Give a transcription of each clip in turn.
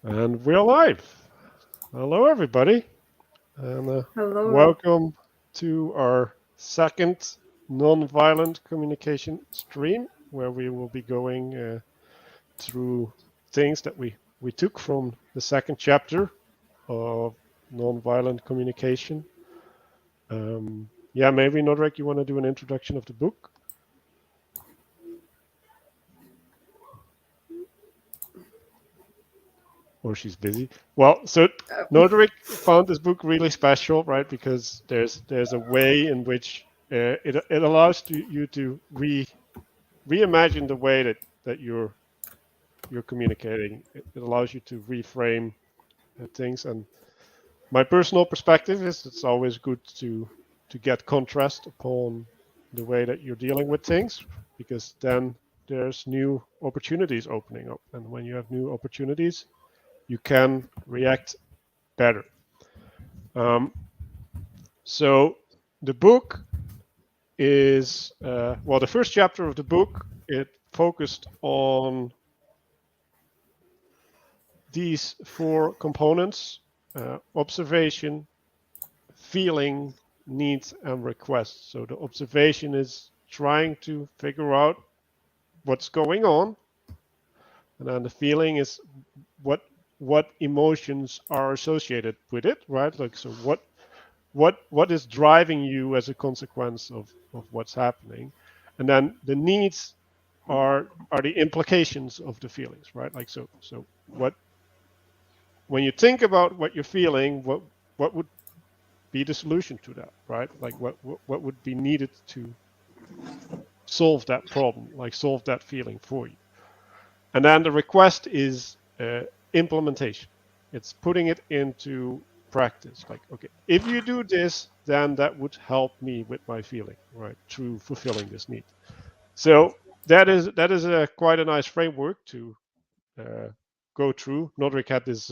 And we're live. Hello, everybody, and Hello. welcome to our second nonviolent communication stream, where we will be going through things that we took from the second chapter of nonviolent communication. Yeah, maybe Nodrik, you want to do an introduction of the book, or she's busy. Well, so Nodrik found this book really special, right? Because there's a way in which it allows you to reimagine the way that you're communicating. It allows you to reframe things. And my personal perspective is it's always good to get contrast upon the way that you're dealing with things, because then there's new opportunities opening up, and when you have new opportunities, you can react better. Um, so the book is well, the first chapter of the book, it focused on these four components: observation, feeling, needs, and requests. So the observation is trying to figure out what's going on, and then the feeling is what what emotions are associated with it, right? Like, so what is driving you as a consequence of what's happening, and then the needs are the implications of the feelings, right? Like, so what, when you think about what you're feeling, what would be the solution to that, right? Like, what would be needed to solve that problem, like solve that feeling for you. And then the request is implementation. It's putting it into practice. Like, okay, if you do this, then that would help me with my feeling, right? Through fulfilling this need. So that is a quite a nice framework to uh, go through. Nodrik had this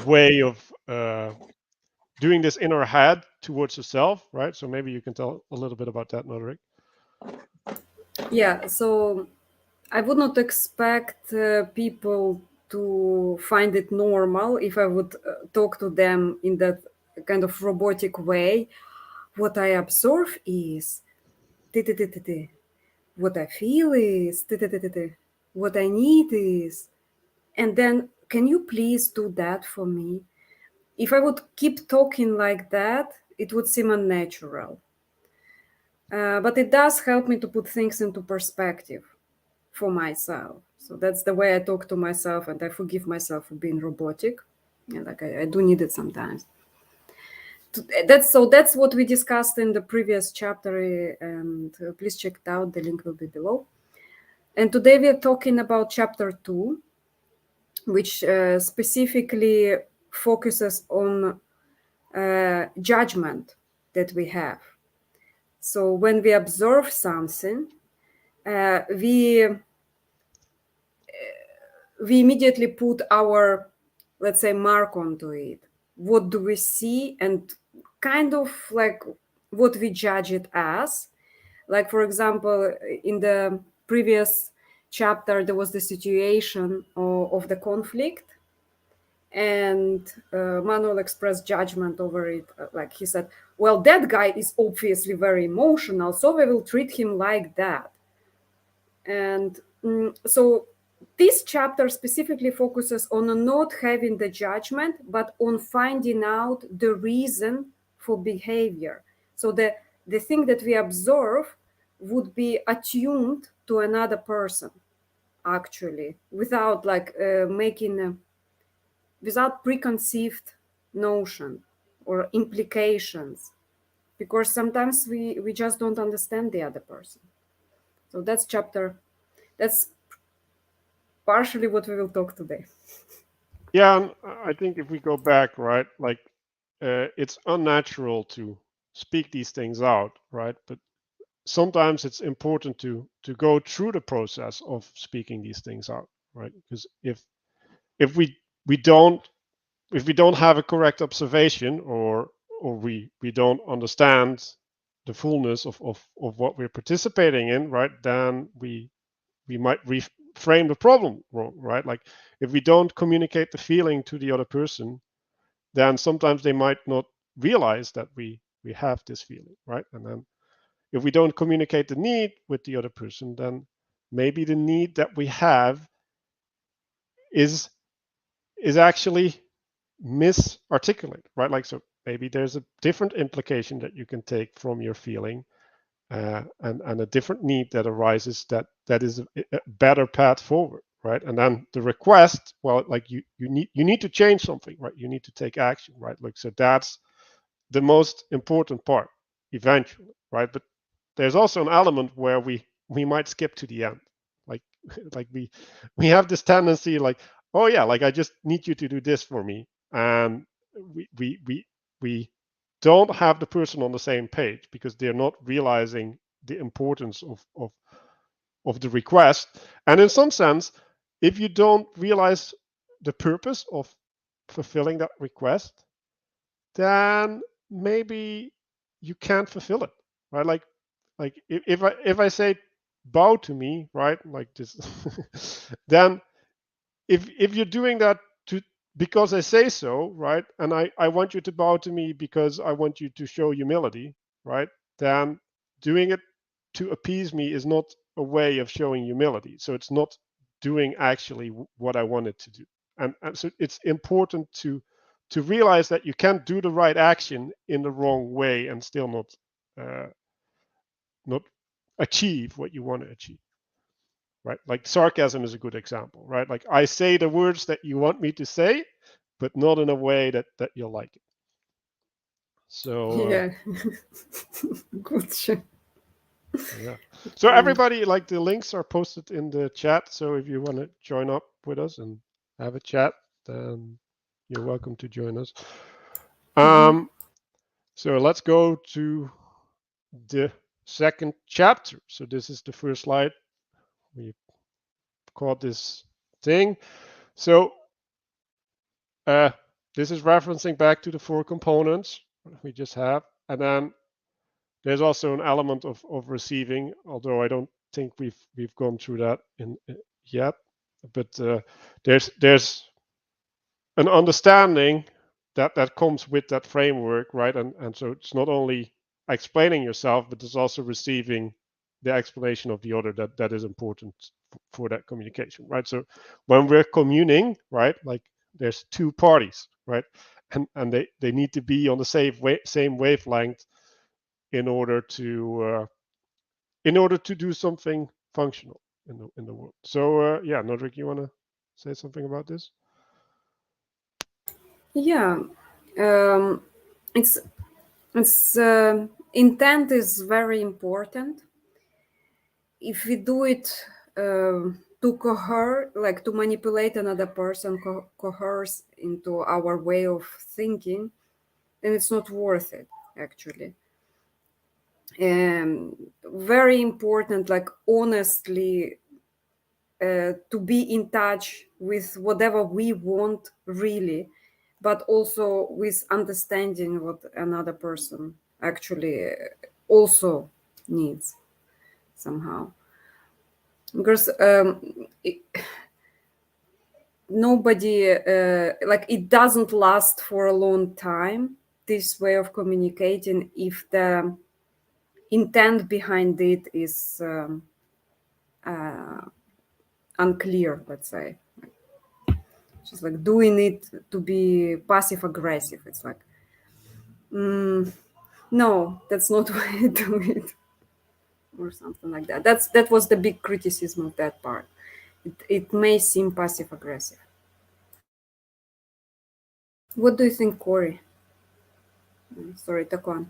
way of doing this in her head towards herself, right? So maybe you can tell a little bit about that, Nodrik. Yeah, so I would not expect people to find it normal if I would talk to them in that kind of robotic way. What I observe is "Ti-ti-ti-ti-ti." What I feel is "Ti-ti-ti-ti-ti." What I need is, and then can you please do that for me? If I would keep talking like that, it would seem unnatural. But it does help me to put things into perspective for myself. So that's the way I talk to myself, and I forgive myself for being robotic. And like I do need it sometimes. That's what we discussed in the previous chapter, and please check it out. The link will be below. And today we are talking about chapter 2, which specifically focuses on judgment that we have. So when we observe something, we immediately put our, let's say, mark onto it. What do we see, and kind of like what we judge it as. Like, for example, in the previous chapter there was the situation of the conflict, and Manuel expressed judgment over it. Like, he said, well, that guy is obviously very emotional, so we will treat him like that. And so this chapter specifically focuses on not having the judgment, but on finding out the reason for behavior. So the thing that we observe would be attuned to another person, actually, without like making without preconceived notion or implications, because sometimes we just don't understand the other person. So that's partially what we will talk today. Yeah, and I think if we go back, right, like, it's unnatural to speak these things out, right? But sometimes it's important to go through the process of speaking these things out, right? Because if we don't if we don't have a correct observation, or we don't understand the fullness of what we're participating in, right, then we might frame the problem wrong, right? Like if we don't communicate the feeling to the other person, then sometimes they might not realize that we have this feeling, right? And then if we don't communicate the need with the other person, then maybe the need that we have is actually misarticulated, right? Like, so maybe there's a different implication that you can take from your feeling, and a different need that arises that is a better path forward, right? And then the request, well, like you need to change something, right? You need to take action, right? Like, so that's the most important part eventually, right? But there's also an element where we might skip to the end, like like we have this tendency, like, oh yeah, like I just need you to do this for me, and we don't have the person on the same page because they're not realizing the importance of the request. And in some sense, if you don't realize the purpose of fulfilling that request, then maybe you can't fulfill it, right? Like if I say bow to me, right, like this, then if you're doing that to because I say so, right, and I want you to bow to me because I want you to show humility, right, then doing it to appease me is not a way of showing humility. So it's not doing actually what I wanted to do. And so it's important to realize that you can't do the right action in the wrong way and still uh, not achieve what you want to achieve, right? Like sarcasm is a good example, right? Like I say the words that you want me to say, but not in a way that you'll like it. So Yeah. Good. yeah. So everybody, like the links are posted in the chat. So if you want to join up with us and have a chat, then you're welcome to join us. So let's go to the second chapter. So this is the first slide. We called this thing. So this is referencing back to the 4 components we just have. And then there's also an element of receiving, although I don't think we've gone through that yet. But there's an understanding that comes with that framework, right? And so it's not only explaining yourself, but it's also receiving the explanation of the other that is important for that communication, right? So when we're communing, right, like there's 2 parties, right, and they need to be on the same wavelength in order to do something functional in the world. So yeah, Nodrik, you want to say something about this? Yeah. Um, it's intent is very important. If we do it to like to manipulate another person, coerce into our way of thinking, then it's not worth it, actually. Very important, like honestly, to be in touch with whatever we want, really, but also with understanding what another person actually also needs somehow. Because nobody, like, it doesn't last for a long time, this way of communicating, if the intent behind it is unclear, let's say. Just like doing it to be passive aggressive. It's like, no, that's not why I do it, or something like that. That was the big criticism of that part. It may seem passive aggressive. What do you think, Corey? Sorry, Taquan.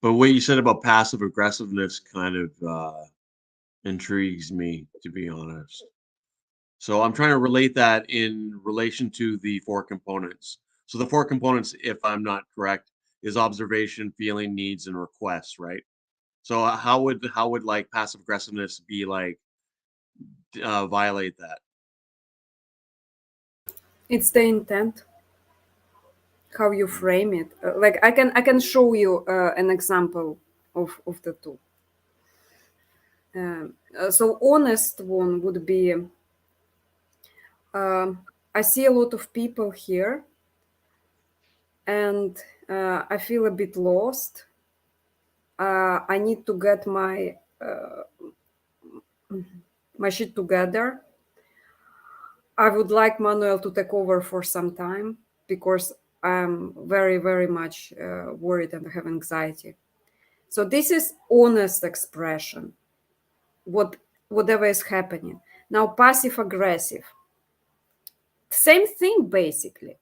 But what you said about passive aggressiveness kind of intrigues me, to be honest. So I'm trying to relate that in relation to the 4 components. So the 4 components, if I'm not correct, is observation, feeling, needs, and requests, right? So how would like passive aggressiveness be like violate that? It's the intent, how you frame it. Like I can show you an example of the two. So honest one would be, I see a lot of people here, and I feel a bit lost. I need to get my shit together. I would like Manuel to take over for some time because I'm very, very much worried and have anxiety. So this is honest expression, whatever is happening. Now, passive aggressive, same thing basically,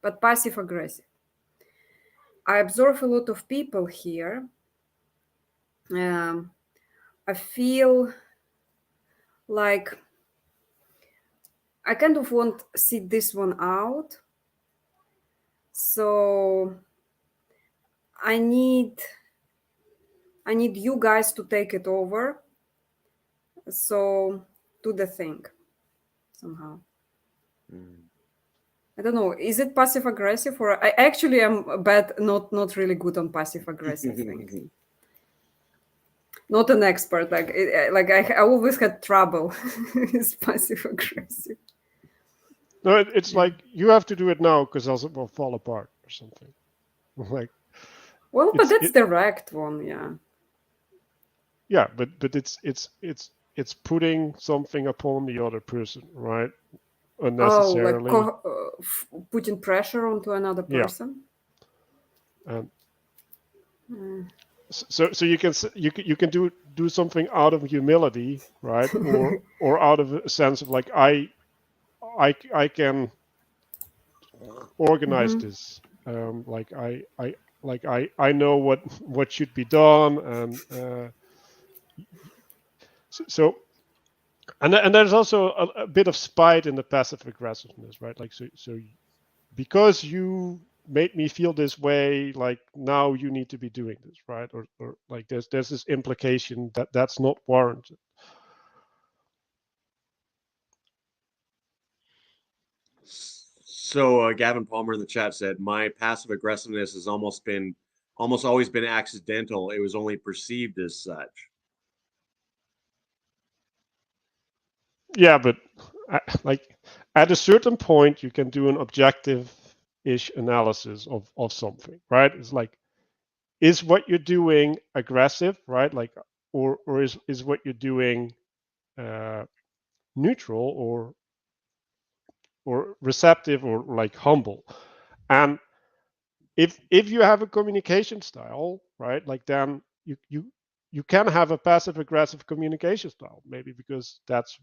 but passive aggressive. I observe a lot of people here. I feel like I kind of want to sit this one out. So I need you guys to take it over. So do the thing somehow. I don't know. Is it passive aggressive, or I actually am bad, not really good on passive aggressive things. Not an expert. I always had trouble with passive aggressive. No, it's like you have to do it now because else it will fall apart or something. Like, well, but that's direct one, yeah. Yeah, but it's putting something upon the other person, right? Unnecessarily. Oh, like putting pressure onto another person. Yeah. So you can do something out of humility, right? or out of a sense of like I can organize this. I know what should be done, and so and there's also a bit of spite in the passive aggressiveness, right? Like so because you made me feel this way, like now you need to be doing this, right? Or like there's this implication that that's not warranted. So Gavin Palmer in the chat said, my passive aggressiveness has almost always been accidental. It was only perceived as such. Yeah, but like at a certain point, you can do an objective-ish analysis of something, right? It's like, is what you're doing aggressive, right? Like, or is what you're doing neutral or receptive or like humble? And if you have a communication style, right, like then you can have a passive aggressive communication style, maybe because that's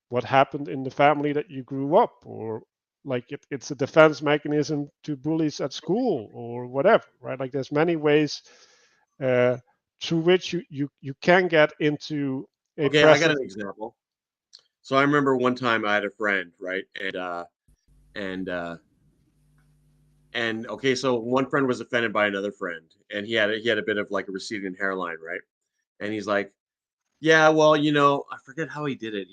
what happened in the family that you grew up, or like it's a defense mechanism to bullies at school or whatever, right? Like there's many ways through which you can get into a Okay, I got passive. an example. So I remember one time I had a friend, right? And okay, so one friend was offended by another friend, and he had a bit of like a receding hairline, right? And he's like, yeah, well, I forget how he did it.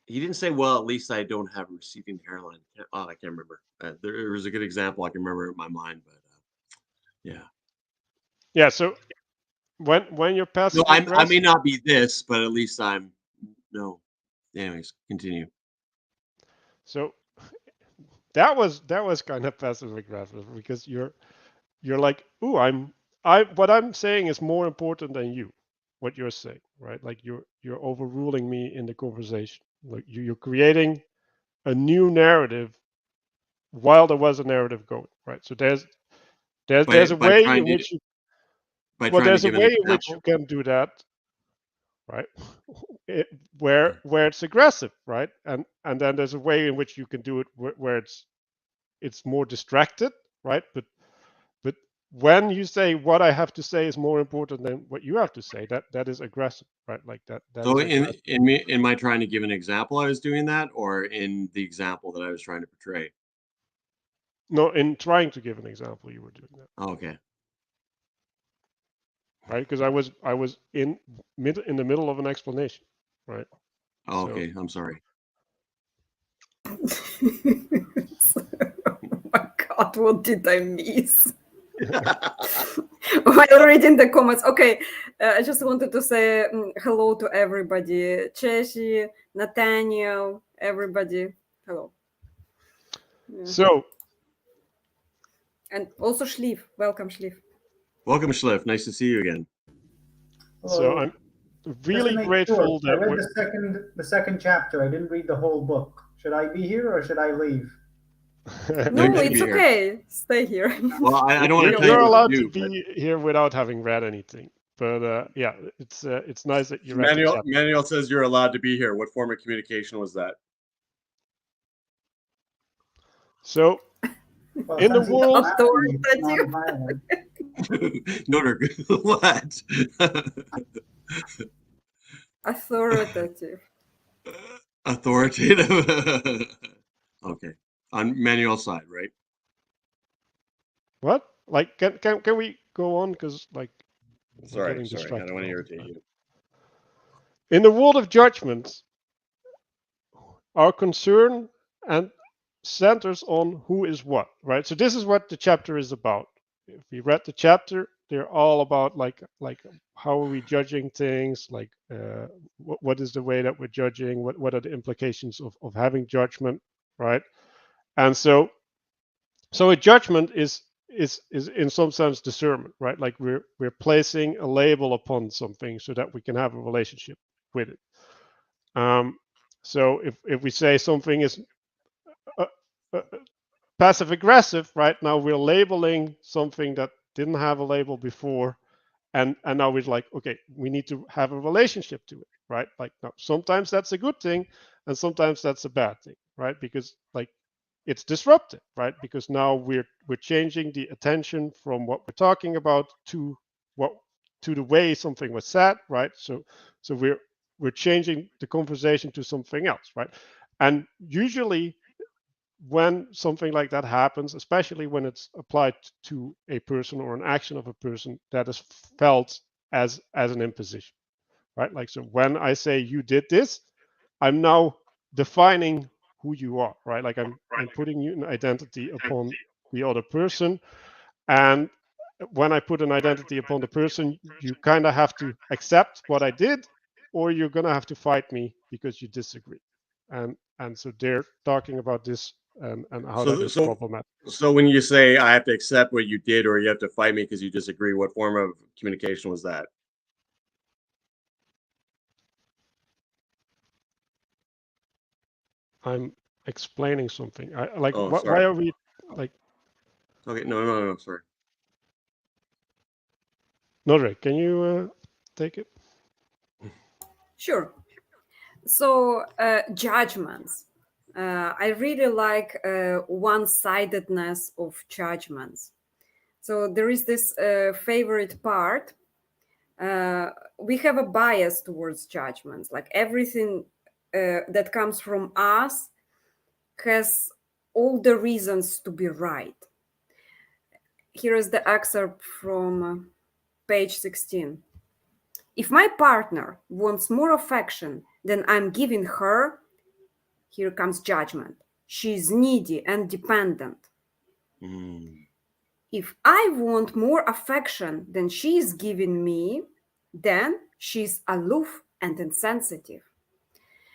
He didn't say, well, at least I don't have a receding hairline. I can't remember. There was a good example I can remember in my mind, but Yeah, so when you're no, passive I may aggressive, not be this, but at least I'm no. Anyways, continue. so that was kind of passive aggressive because you're like, ooh, what I'm saying is more important than you, what you're saying, right? Like you're overruling me in the conversation. Like you're creating a new narrative while there was a narrative going, right? So there's a By way trying in to which you by well, trying to there's a give an way in which you example. can do that, right? Where it's aggressive, right? And then there's a way in which you can do it where it's more distracted, right? But when you say what I have to say is more important than what you have to say, that is aggressive, right? Like that So is aggressive. in my trying to give an example, I was doing that, or in the example that I was trying to portray. No, in trying to give an example, you were doing that, Okay. right? Because I was in the middle of an explanation, right? Oh, So okay. I'm sorry. Oh my God, what did I miss? While reading the comments, okay, I just wanted to say hello to everybody. Cheshi, Nathaniel, everybody, hello. Yeah. So, And also Shleef, welcome Shleef. Welcome, Shleef. Nice to see you again. so Hello. I'm Just really to make grateful sure, I that read the second chapter. I didn't read the whole book. Should I be here or should I leave? No, you No, should it's be here. okay. Stay here. Well, I don't want to tell You're you what allowed to to do, but be here without having read anything. But yeah, it's nice that you read the Manuel, chapter. Manuel says you're allowed to be here. What form of communication was that? So, Well, in the since he's world, laughing, it's Authoritative. nonviolent. Nodrik, what? Authoritative. Authoritative. Okay. On Manuel's side, right? what? Like, can we go on? Because like, I'm Sorry. getting I distracted don't want to all the irritate time. you. In the world of judgment, our concern and centers on who is what, right? So this is what the chapter is about. If we read the chapter, they're all about like how are we judging things, like what is the way that we're judging, what are the implications of having judgment, right? And so a judgment is in some sense discernment, right? Like we're placing a label upon something so that we can have a relationship with it. So if we say something is uh, uh, passive aggressive, right? Now we're labeling something that didn't have a label before, and now we're like, okay, we need to have a relationship to it, right? Like now, sometimes that's a good thing, and sometimes that's a bad thing, right? Because like it's disruptive, right? Because now we're changing the attention from what we're talking about to what to the way something was said, right? So we're changing the conversation to something else, right? And usually when something like that happens, especially when it's applied to a person or an action of a person, that is felt as an imposition, right? Like, so when I say you did this, I'm now defining who you are, right? Like I'm putting an identity upon the other person, and when I put an identity upon the person, you kind of have to accept what I did, or you're gonna have to fight me because you disagree. And so they're talking about this and how that So, is so, problematic. so when you say I have to accept what you did, or you have to fight me because you disagree, what form of communication was that? I'm explaining something. I like Oh, why sorry. are we like Okay, no, sorry. Nodrik, can you take it? Sure. So, judgments. I really like one-sidedness of judgments. So there is this favorite part. We have a bias towards judgments. Like everything that comes from us has all the reasons to be right. Here is the excerpt from page 16. If my partner wants more affection than I'm giving her, here comes judgment. She is needy and dependent. Mm. If I want more affection than she is giving me, then she's aloof and insensitive.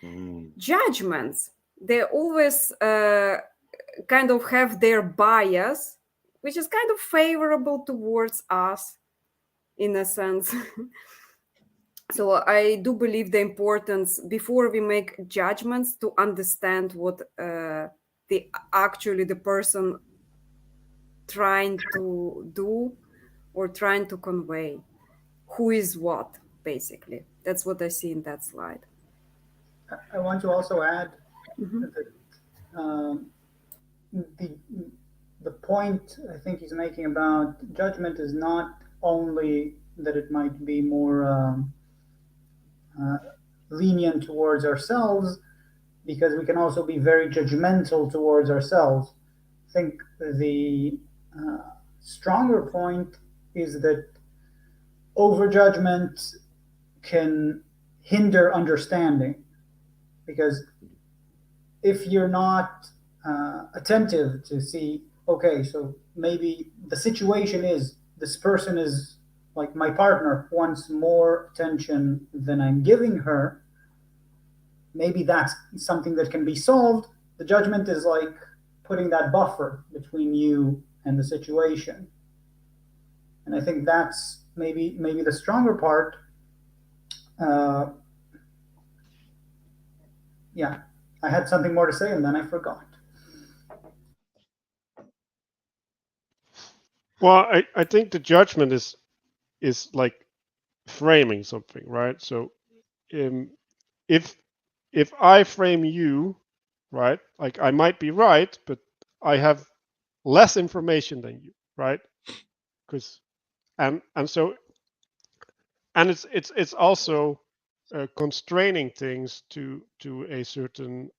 Mm. Judgments, they always kind of have their bias, which is kind of favorable towards us in a sense. So I do believe the importance before we make judgments to understand what the person trying to do or trying to convey, who is what, basically. That's what I see in that slide. I want to also add Mhm. that the the point I think he's making about judgment is not only that it might be more uh, lenient towards ourselves, because we can also be very judgmental towards ourselves. I think the stronger point is that overjudgment can hinder understanding, because if you're not attentive to see, okay, so maybe the situation is this person is like my partner wants more attention than I'm giving her. Maybe that's something that can be solved. The judgment is like putting that buffer between you and the situation. And I think that's maybe the stronger part. Uh, yeah, I had something more to say and then I forgot. Well, I think the judgment is like framing something, right? So if I frame you, right, like I might be right, but I have less information than you, right? Because and so and it's also constraining things to a certain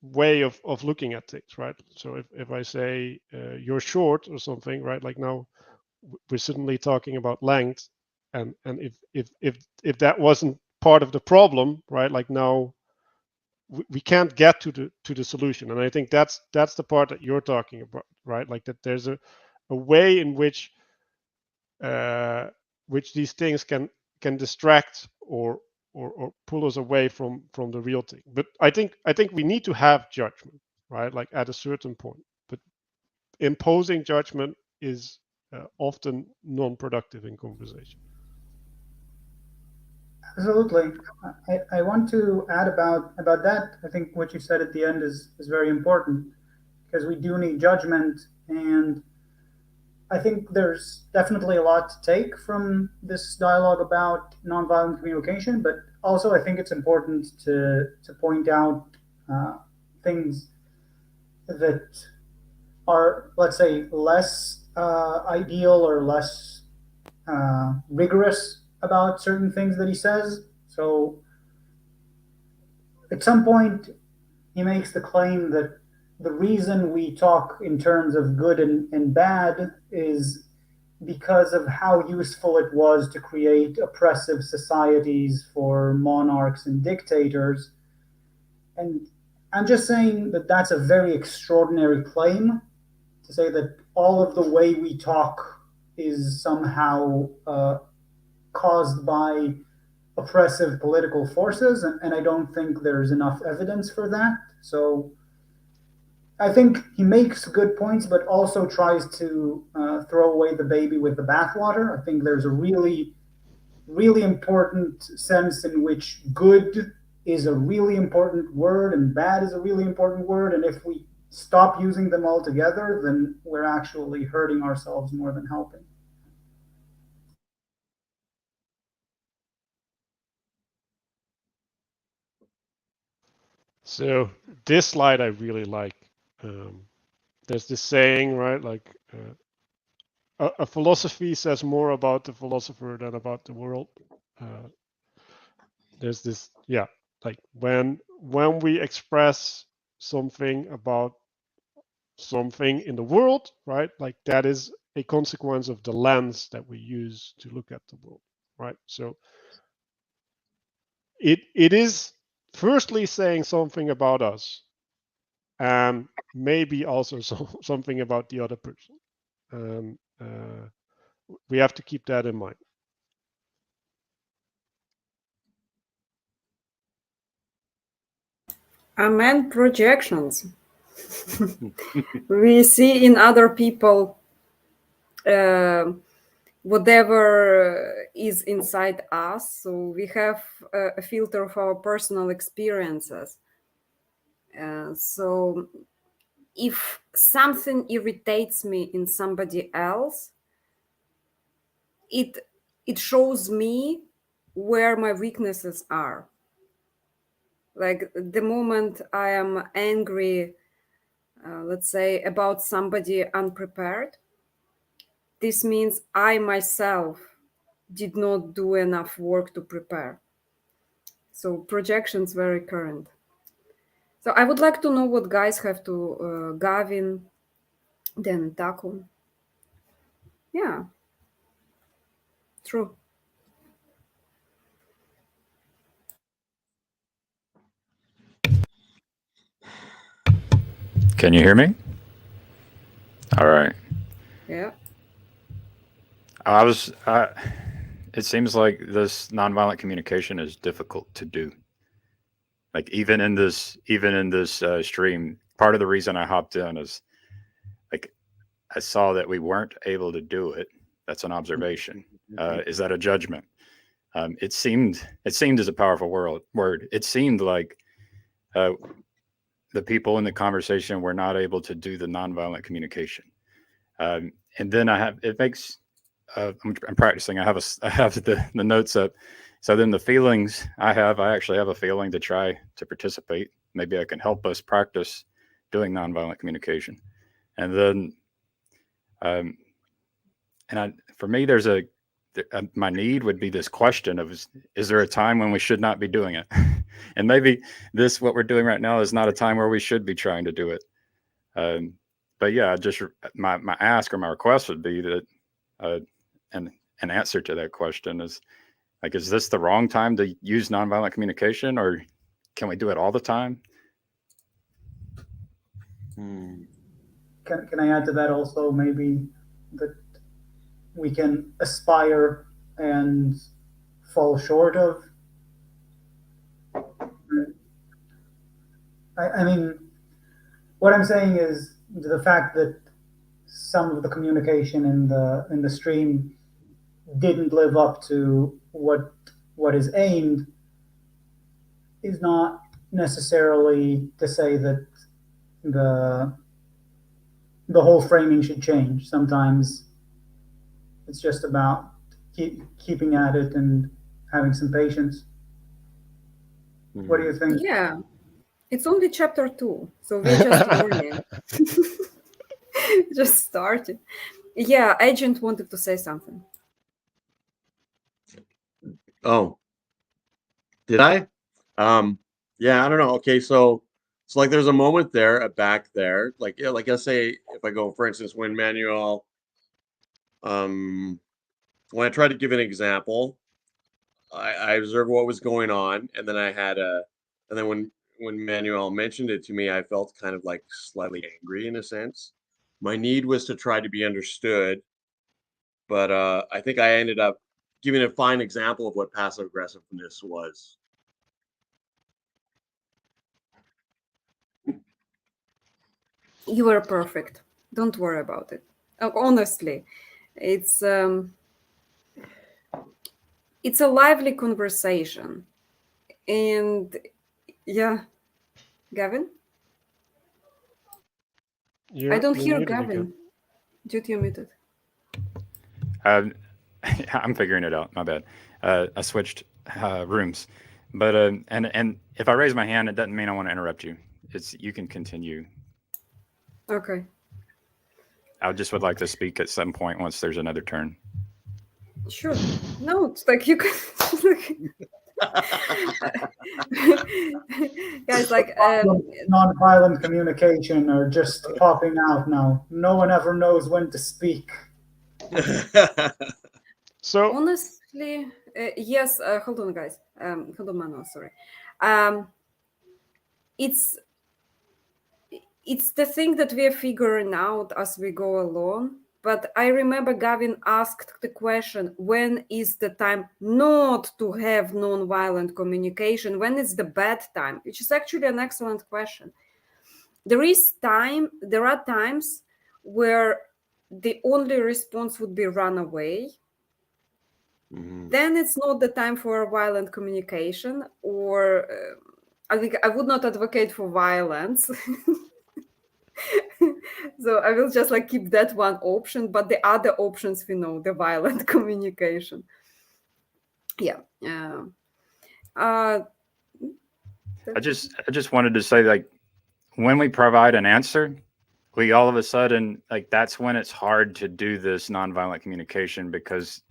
way of looking at things, right? So if I say you're short or something, right? Like now we're suddenly talking about length, and if that wasn't part of the problem, right? Like now we can't get to the solution, and I think that's the part that you're talking about, right? Like that there's a way in which these things can distract or pull us away from the real thing. But I think we need to have judgment, right? Like at a certain point. But imposing judgment is often non-productive in conversation. Absolutely. I want to add about that. I think what you said at the end is very important because we do need judgment, and I think there's definitely a lot to take from this dialogue about nonviolent communication, but also I think it's important to point out things that are, let's say, less ideal or less rigorous about certain things that he says. So at some point, he makes the claim that the reason we talk in terms of good and bad is because of how useful it was to create oppressive societies for monarchs and dictators. And I'm just saying that that's a very extraordinary claim to say that all of the way we talk is somehow caused by oppressive political forces, and I don't think there's enough evidence for that. So I think he makes good points, but also tries to throw away the baby with the bathwater. I think there's a really, really important sense in which good is a really important word and bad is a really important word. And if we stop using them altogether, then we're actually hurting ourselves more than helping. So this slide I really like. There's this saying, right? Like a philosophy says more about the philosopher than about the world. There's this, yeah, like when we express something about something in the world, right? Like that is a consequence of the lens that we use to look at the world, right? So it is firstly saying something about us, and maybe also something about the other person. We have to keep that in mind. Amen. Projections. We see in other people whatever is inside us. So we have a filter of our personal experiences. So if something irritates me in somebody else, it shows me where my weaknesses are. Like the moment I am angry, let's say, about somebody unprepared, this means I myself did not do enough work to prepare. So projections very current. So I would like to know what guys have to Gavin, then Taku. Yeah, true. Can you hear me? All right. Yeah. It seems like this nonviolent communication is difficult to do. Like even in this stream, part of the reason I hopped in is like I saw that we weren't able to do it. That's an observation. Is that a judgment? It seemed as a powerful word. It seemed like the people in the conversation were not able to do the nonviolent communication. And then it makes. I'm practicing. I have the notes up. So then the feelings I actually have a feeling to try to participate. Maybe I can help us practice doing nonviolent communication. And then, for me, my need would be this question of, is there a time when we should not be doing it? And maybe what we're doing right now is not a time where we should be trying to do it. But yeah, just my ask or my request would be that, an answer to that question is like, is this the wrong time to use nonviolent communication, or can we do it all the time? Can I add to that also, maybe that we can aspire and fall short of? I mean, what I'm saying is the fact that some of the communication in the stream didn't live up to what is aimed is not necessarily to say that the whole framing should change. Sometimes it's just about keeping at it and having some patience. What do you think? Yeah. It's only chapter 2, so we're just learning. Just started. Yeah, Agent wanted to say something. Oh, did I? Yeah, I don't know. Okay, so like there's a moment there, back there, like let's say if I go, for instance, when Manuel, when I tried to give an example, I observed what was going on, and then and then when Manuel mentioned it to me, I felt kind of like slightly angry in a sense. My need was to try to be understood, but I think I ended up giving a fine example of what passive aggressiveness was. You were perfect. Don't worry about it. Honestly, it's a lively conversation. And yeah, Gavin? I don't hear Gavin. Dude, you're muted. I'm figuring it out. My bad. I switched rooms, but and if I raise my hand, it doesn't mean I want to interrupt you. You can continue. Okay. I would like to speak at some point once there's another turn. Sure. No, it's like you can. Guys, like nonviolent communication are just popping out now. No one ever knows when to speak. So honestly, yes. Hold on, guys. Hold on, Manuel. Sorry. It's the thing that we are figuring out as we go along. But I remember Gavin asked the question, when is the time not to have non-violent communication? When is the bad time? Which is actually an excellent question. There are times where the only response would be run away. Mm-hmm. Then it's not the time for violent communication, or I think I would not advocate for violence. So I will just like keep that one option, but the other options we know, the violent communication. Yeah. I just wanted to say, like, when we provide an answer, we all of a sudden, like, that's when it's hard to do this nonviolent communication, because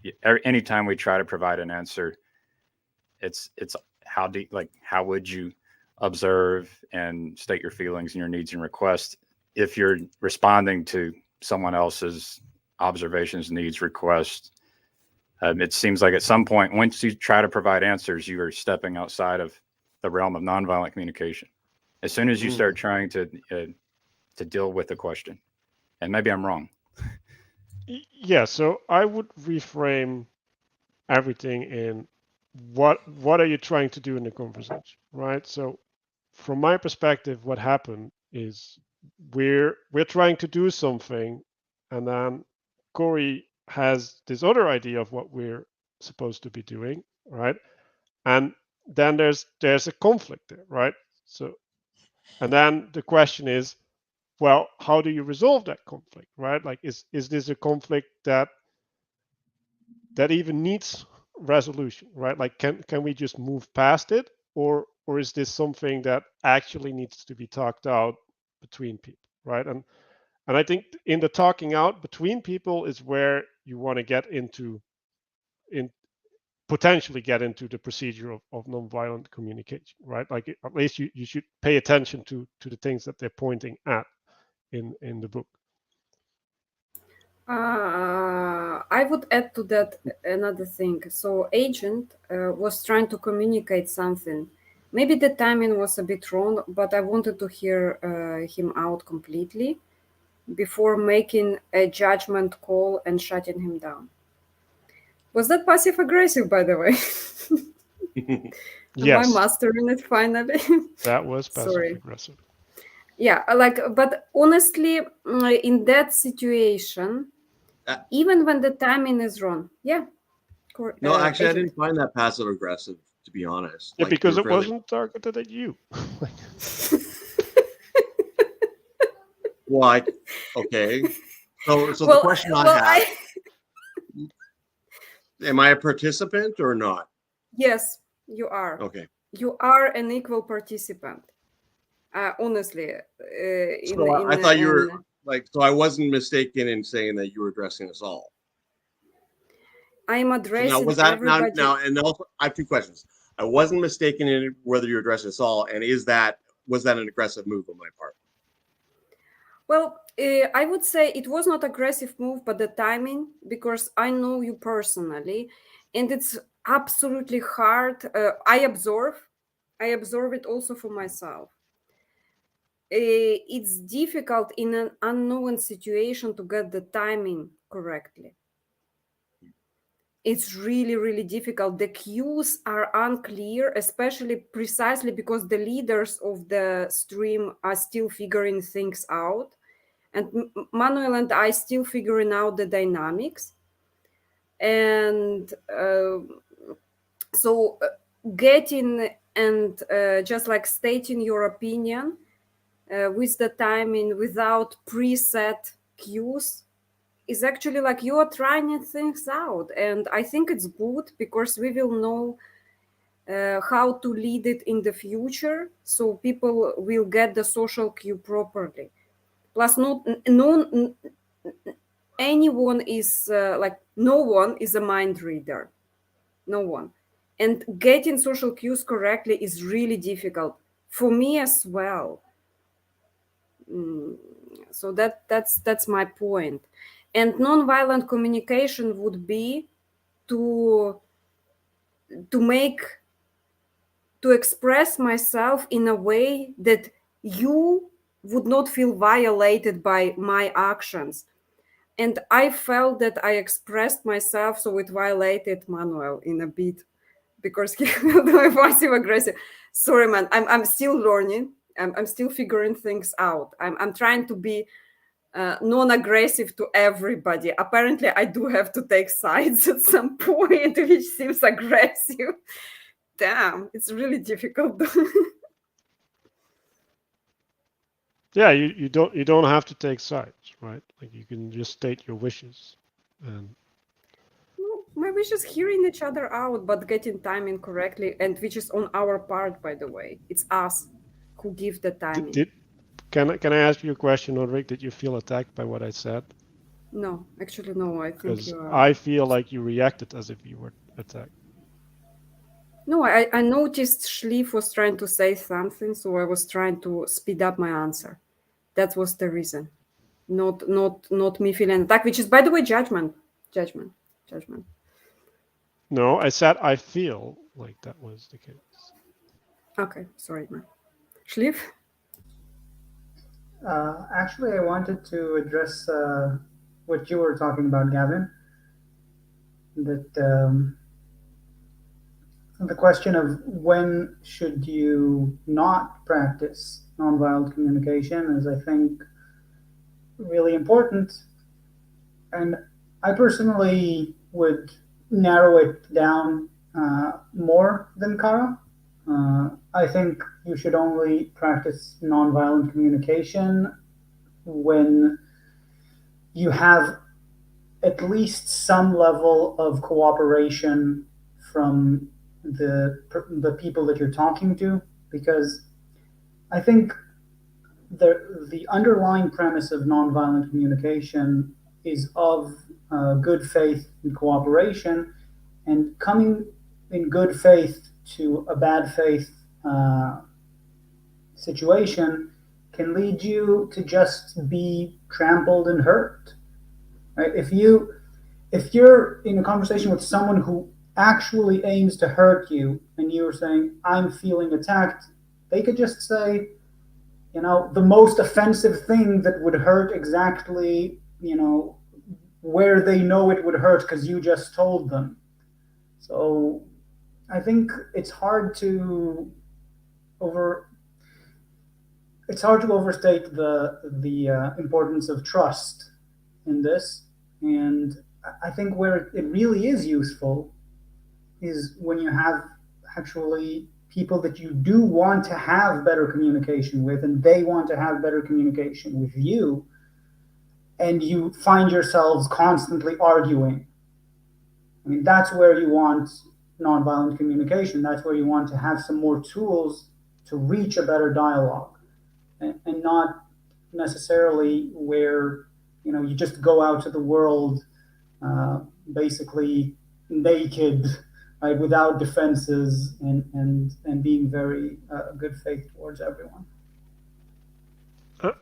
anytime we try to provide an answer, it's how would you observe and state your feelings and your needs and requests if you're responding to someone else's observations, needs, requests. It seems like at some point, once you try to provide answers, you are stepping outside of the realm of nonviolent communication. As soon as you start trying to to deal with the question. And maybe I'm wrong. Yeah, so I would reframe everything in what are you trying to do in the conversation, right? So from my perspective, what happened is we're trying to do something, and then Corey has this other idea of what we're supposed to be doing, right? And then there's a conflict there, right? So, and then the question is, well, how do you resolve that conflict, right? Like, is this a conflict that even needs resolution, right? Like, can we just move past it, or is this something that actually needs to be talked out between people, right? And I think in the talking out between people is where you want to get into in potentially get into the procedure of nonviolent communication, right? Like, at least you should pay attention to the things that they're pointing at in the book. I would add to that another thing. So, agent was trying to communicate something. Maybe the timing was a bit wrong, but I wanted to hear him out completely before making a judgment call and shutting him down. Was that passive aggressive, by the way? Am I Yes, mastering it finally? that was passive Sorry. aggressive. Yeah, like, but honestly, in that situation, Uh, even when the timing is wrong, yeah. No, actually, I Agent. didn't find that passive aggressive, to be honest. Yeah, Like, you because were it fairly. wasn't targeted at you. Well, okay. So the Well, question I well, have, am I a participant or not? yes, you are. Okay. You are an equal participant. Honestly, So I thought you were like, so I wasn't mistaken in saying that you were addressing us all. I'm So now addressing was that everybody. now and also I have two questions. I wasn't mistaken in whether you're addressing us all, and was that an aggressive move on my part? Well, I would say it was not aggressive move, but the timing, because I know you personally, and it's absolutely hard. I observe it also for myself. It's difficult in an unknown situation to get the timing correctly. It's really, really difficult. The cues are unclear, especially precisely because the leaders of the stream are still figuring things out. And Manuel and I still figuring out the dynamics. And so getting and just like stating your opinion with the timing without preset cues is actually like you are trying things out. And I think it's good because we will know how to lead it in the future, so people will get the social cue properly. Plus, no anyone is like no one is a mind reader, no one, and getting social cues correctly is really difficult for me as well. So that's my point. And nonviolent communication would be to make to express myself in a way that you would not feel violated by my actions. And I felt that I expressed myself, so it violated Manuel in a bit because he was passive aggressive. Sorry, man, I'm still learning. I'm still figuring things out. I'm trying to be non-aggressive to everybody. Apparently, I do have to take sides at some point, which seems aggressive. Damn, it's really difficult. Yeah, you don't have to take sides, right? Like, you can just state your wishes. And My wish is hearing each other out, but getting timing correctly, and which is on our part, by the way. It's us who give the timing. Can I ask you a question, Nodrik? Did you feel attacked by what I said? No, actually, no. I think Because you are. I feel like you reacted as if you were attacked. No, I noticed Shleef was trying to say something, so I was trying to speed up my answer. That was the reason. Not me feeling attacked, which is, by the way, judgment. Judgment. No, I said I feel like that was the case. Okay, sorry, man. Shleef? Actually, I wanted to address what you were talking about, Gavin. That the question of when should you not practice nonviolent communication is, I think, really important. And I personally would narrow it down more than Kara. I think you should only practice nonviolent communication when you have at least some level of cooperation from the people that you're talking to, because I think the underlying premise of nonviolent communication is of good faith and cooperation, and coming in good faith to a bad faith situation can lead you to just be trampled and hurt. Right? If you're in a conversation with someone who actually aims to hurt you, and you're saying, "I'm feeling attacked," they could just say, the most offensive thing that would hurt exactly, where they know it would hurt because you just told them. So I think it's hard to overstate the importance of trust in this. And I think where it really is useful is when you have actually people that you do want to have better communication with, and they want to have better communication with you, and you find yourselves constantly arguing. I mean, that's where you want nonviolent communication. That's where you want to have some more tools to reach a better dialogue, and not necessarily where you just go out to the world basically naked, right, without defenses, and being very good faith towards everyone.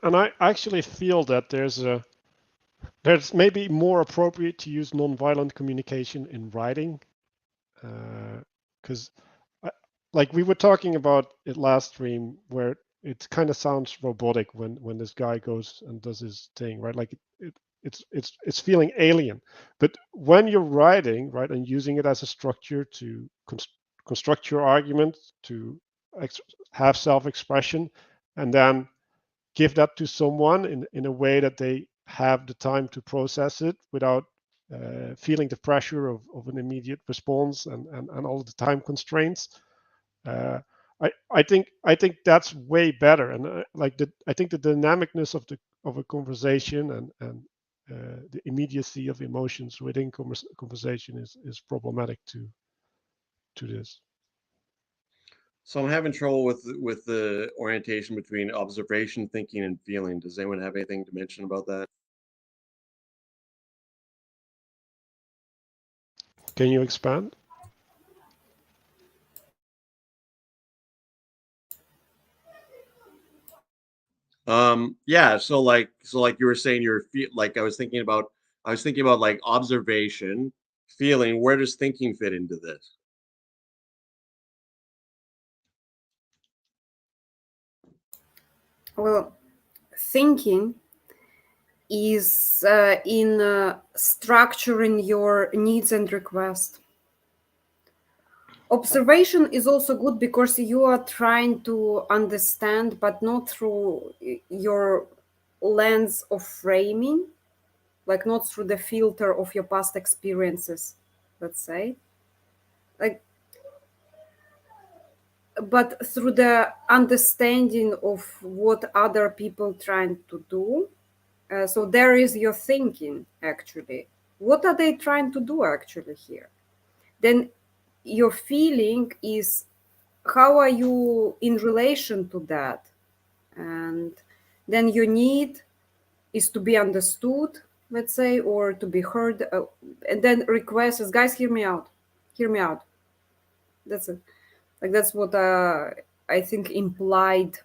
And I actually feel that there's maybe more appropriate to use nonviolent communication in writing, because like we were talking about it last stream, where it kind of sounds robotic when this guy goes and does his thing, right? Like it's feeling alien. But when you're writing, right, and using it as a structure to construct your argument, to have self-expression, and then give that to someone in a way that they have the time to process it without feeling the pressure of an immediate response and all the time constraints. I think that's way better, and I think the dynamicness of a conversation and the immediacy of emotions within conversation is problematic to this. So I'm having trouble with the orientation between observation, thinking, and feeling. Does anyone have anything to mention about that? Can you expand? Yeah. So like you were saying, like I was thinking about like observation, feeling. Where does thinking fit into this? Well, thinking is in structuring your needs and requests. Observation is also good because you are trying to understand, but not through your lens of framing, like not through the filter of your past experiences, let's say, like, but through the understanding of what other people trying to do. So there is your thinking, actually. What are they trying to do actually here? Then your feeling is, how are you in relation to that? And then your need is to be understood, let's say, or to be heard. And then request is, guys, hear me out. Hear me out. That's it. Like, that's what I think implied.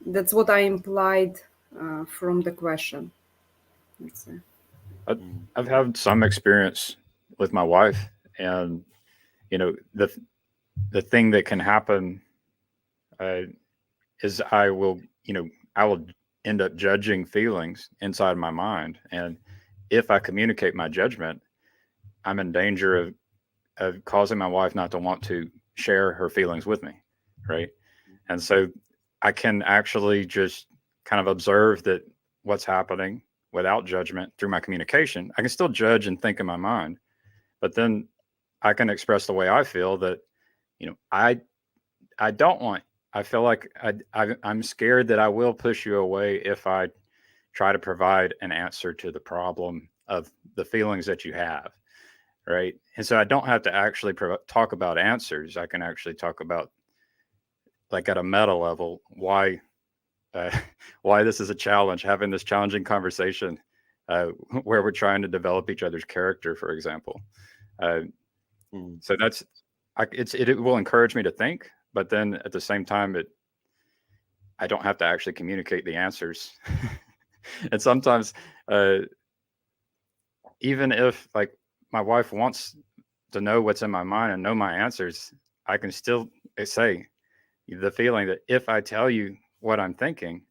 That's what I implied from the question. Let's say. I've had some experience with my wife, and the thing that can happen is I will end up judging feelings inside my mind. And if I communicate my judgment, I'm in danger of causing my wife not to want to share her feelings with me. Right. And so I can actually just kind of observe that what's happening without judgment through my communication. I can still judge and think in my mind, but then I can express the way I feel that, I don't want, I feel like I'm scared that I will push you away if I try to provide an answer to the problem of the feelings that you have. Right. And so I don't have to actually talk about answers. I can actually talk about, like, at a meta level, uh, why this is a challenge, having this challenging conversation where we're trying to develop each other's character, for example. Uh, so it will encourage me to think, but then at the same time, I don't have to actually communicate the answers. And sometimes, even if, like, my wife wants to know what's in my mind and know my answers, I can still say the feeling that if I tell you what I'm thinking,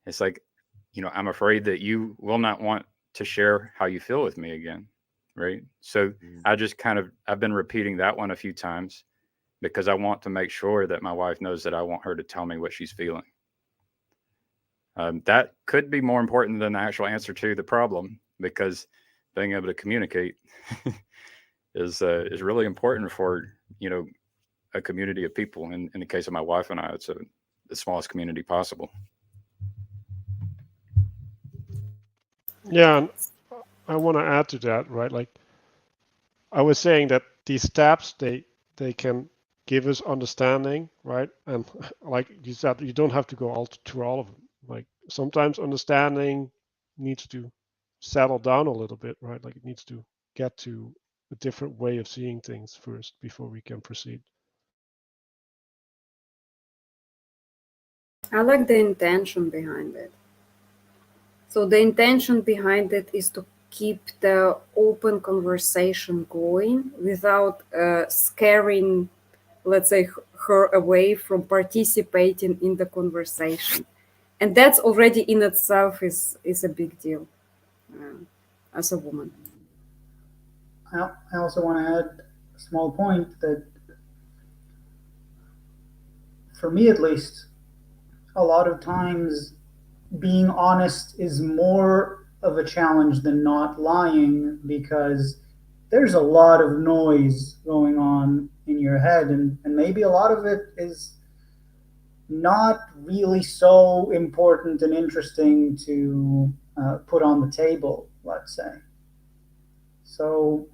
it's like, I'm afraid that you will not want to share how you feel with me again. Right. So I've been repeating that one a few times because I want to make sure that my wife knows that I want her to tell me what she's feeling. That could be more important than the actual answer to the problem, because being able to communicate is really important for, a community of people. In the case of my wife and I, it's the smallest community possible. Yeah, and I want to add to that, right? Like I was saying that these steps they can give us understanding, right? And like you said, you don't have to go through all of them. Like sometimes understanding needs to settle down a little bit, right? Like it needs to get to a different way of seeing things first before we can proceed. I like the intention behind it. So the intention behind it is to keep the open conversation going without scaring, let's say, her away from participating in the conversation. And that's already in itself is a big deal as a woman. I also want to add a small point that, for me at least, a lot of times being honest is more of a challenge than not lying, because there's a lot of noise going on in your head, and maybe a lot of it is not really so important and interesting to put on the table, let's say. So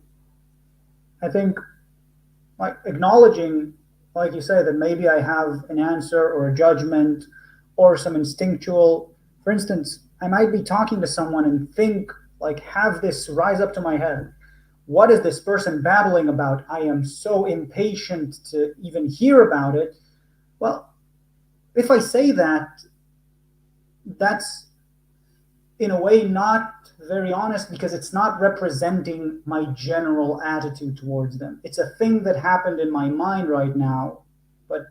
I think, like, acknowledging, like you say, that maybe I have an answer or a judgment or some instinctual, for instance, I might be talking to someone and think, like, have this rise up to my head. What is this person babbling about? I am so impatient to even hear about it. Well, if I say that, that's in a way not very honest, because it's not representing my general attitude towards them. It's a thing that happened in my mind right now, but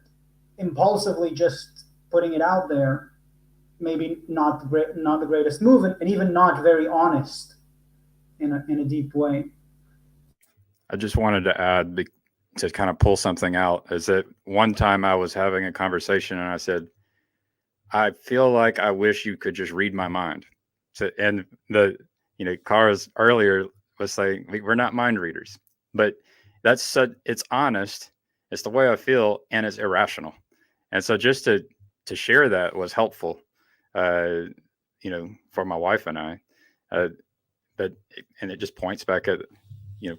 impulsively just putting it out there, maybe not the greatest move, and even not very honest in a deep way. I just wanted to add, to kind of pull something out, is that one time I was having a conversation and I said, I feel like I wish you could just read my mind. So, and Kara's earlier was saying we're not mind readers, but it's honest. It's the way I feel, and it's irrational. And so just to share that was helpful, for my wife and I. And it just points back at,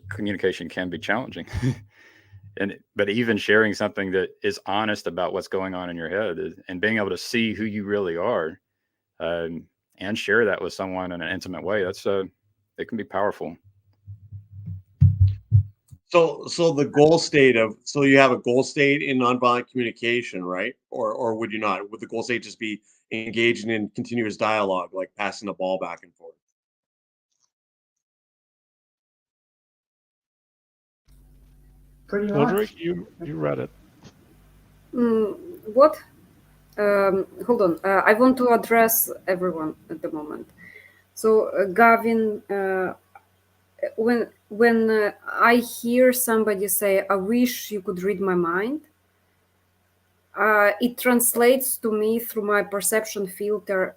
communication can be challenging. But even sharing something that is honest about what's going on in your head and being able to see who you really are, and share that with someone in an intimate way, it can be powerful. So the goal state so you have a goal state in nonviolent communication, right? Or would you not? Would the goal state just be engaging in continuous dialogue, like passing the ball back and forth? Pretty Nodrik, much. you read it. What? hold on. I want to address everyone at the moment. So, Gavin, when I hear somebody say, "I wish you could read my mind," it translates to me through my perception filter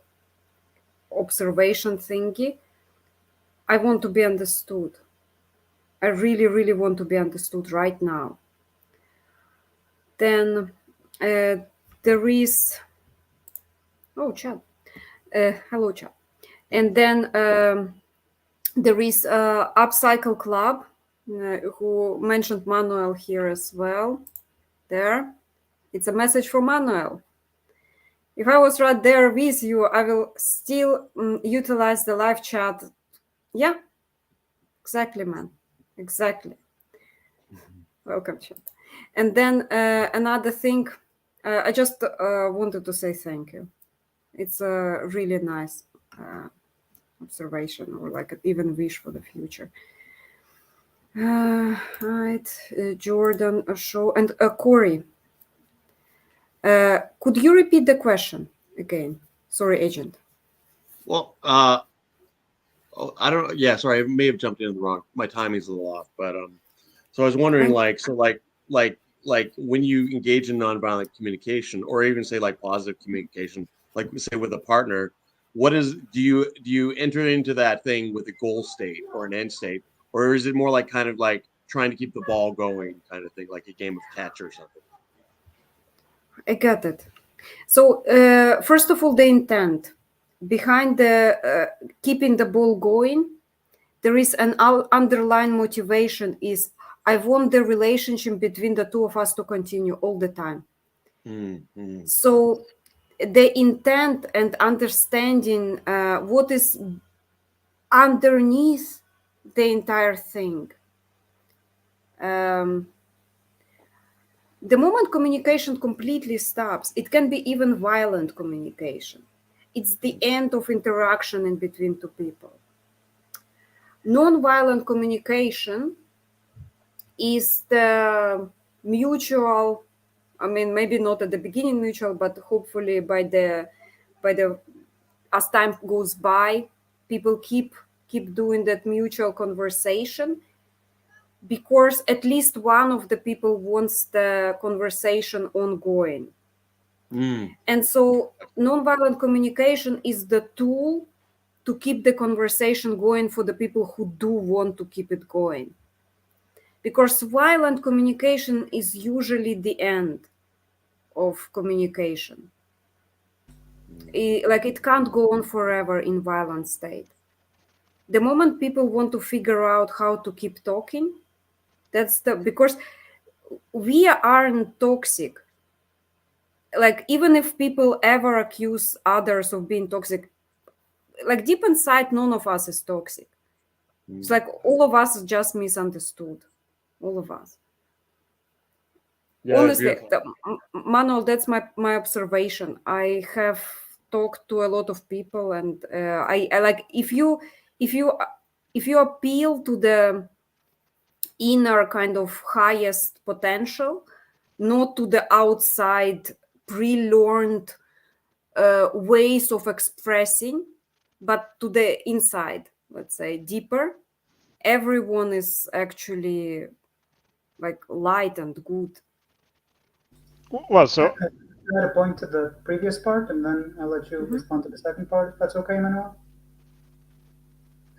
observation thingy. I want to be understood. I really, really want to be understood right now. Then there is, oh, chat. Hello, chat. And then there is Upcycle Club, who mentioned Manuel here as well. There. It's a message from Manuel. If I was right there with you, I will still utilize the live chat. Yeah, exactly, man. Exactly. Welcome, chat. And then another thing, I just wanted to say thank you. It's a really nice observation, or like even wish for the future. Right, Jordan, show, and Corey. Could you repeat the question again? Sorry, agent. Well, I don't. Yeah, sorry, I may have jumped in the wrong. My timing's a little off, but so I was wondering, like when you engage in nonviolent communication, or even say like positive communication, like say with a partner, do you enter into that thing with a goal state or an end state, or is it more like kind of like trying to keep the ball going, kind of thing, like a game of catch or something? I got it. So first of all, the intent behind the keeping the ball going, there is an underlying motivation is I want the relationship between the two of us to continue all the time. Mm-hmm. So the intent and understanding what is underneath the entire thing. The moment communication completely stops, it can be even violent communication. It's the end of interaction in between two people. Non-violent communication is the mutual, I mean, maybe not at the beginning mutual, but hopefully by the as time goes by, people keep doing that mutual conversation, because at least one of the people wants the conversation ongoing. And so nonviolent communication is the tool to keep the conversation going for the people who do want to keep it going. Because violent communication is usually the end of communication. It can't go on forever in violent state. The moment people want to figure out how to keep talking, because we aren't toxic. Like, even if people ever accuse others of being toxic, like deep inside, none of us is toxic. It's like all of us just misunderstood. All of us. Yeah, honestly, Manuel, that's my observation. I have talked to a lot of people, and I like if you appeal to the inner kind of highest potential, not to the outside pre-learned ways of expressing, but to the inside, let's say deeper, everyone is actually like light and good. Well, so I had a point to the previous part, and then I'll let you respond to the second part, if that's okay, Manuel.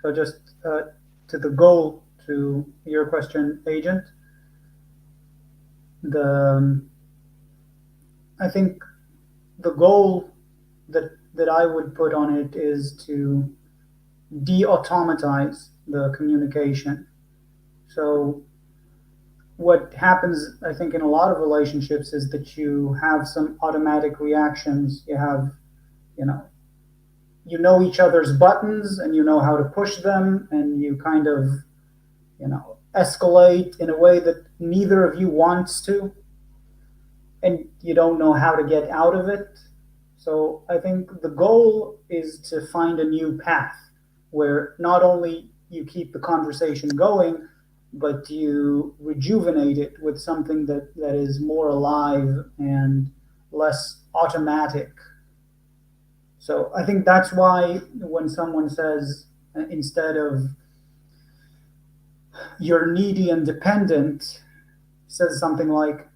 So just to the goal, to your question, agent. I think the goal that I would put on it is to de-automatize the communication. So what happens, I think, in a lot of relationships is that you have some automatic reactions. You have, you know each other's buttons, and you know how to push them, and you kind of, escalate in a way that neither of you wants to, and you don't know how to get out of it. So I think the goal is to find a new path where not only you keep the conversation going, but you rejuvenate it with something that is more alive and less automatic. So I think that's why when someone says, instead of you're needy and dependent, says something like,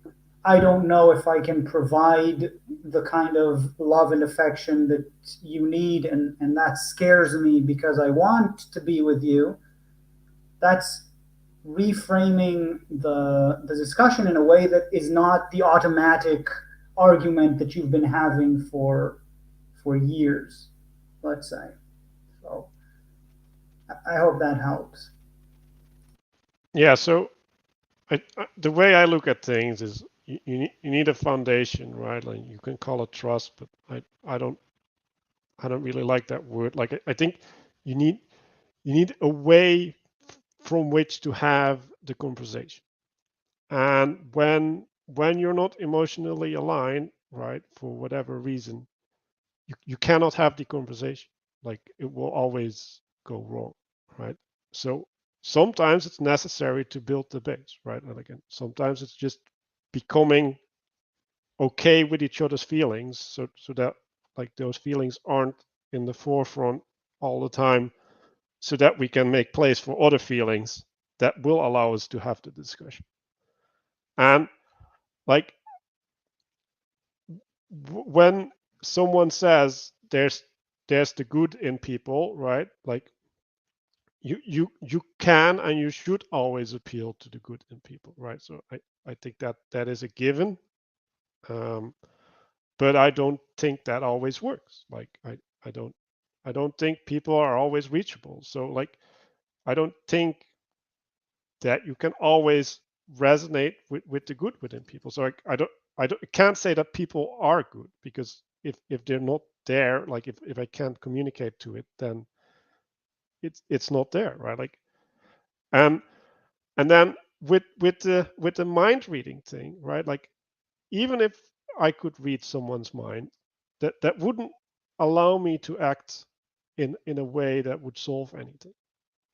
I don't know if I can provide the kind of love and affection that you need, and that scares me because I want to be with you. That's reframing the discussion in a way that is not the automatic argument that you've been having for years, let's say. So I hope that helps. Yeah. So the way I look at things is you need a foundation, right? Like you can call it trust, but I don't really like that word. Like I think you need a way from which to have the conversation. And when you're not emotionally aligned, right, for whatever reason, you cannot have the conversation. Like it will always go wrong, right? So sometimes it's necessary to build the base, right? And again, sometimes it's just becoming okay with each other's feelings, so that like those feelings aren't in the forefront all the time, so that we can make place for other feelings that will allow us to have the discussion. And like when someone says there's the good in people, right? Like you can and you should always appeal to the good in people, right? So I think that is a given. But I don't think that always works. Like I don't think people are always reachable. So like I don't think that you can always resonate with the good within people. So I can't say that people are good, because if they're not there, like if I can't communicate to it, then it's not there, right? Like and then with the mind reading thing, right? Like even if I could read someone's mind, that wouldn't allow me to act in a way that would solve anything.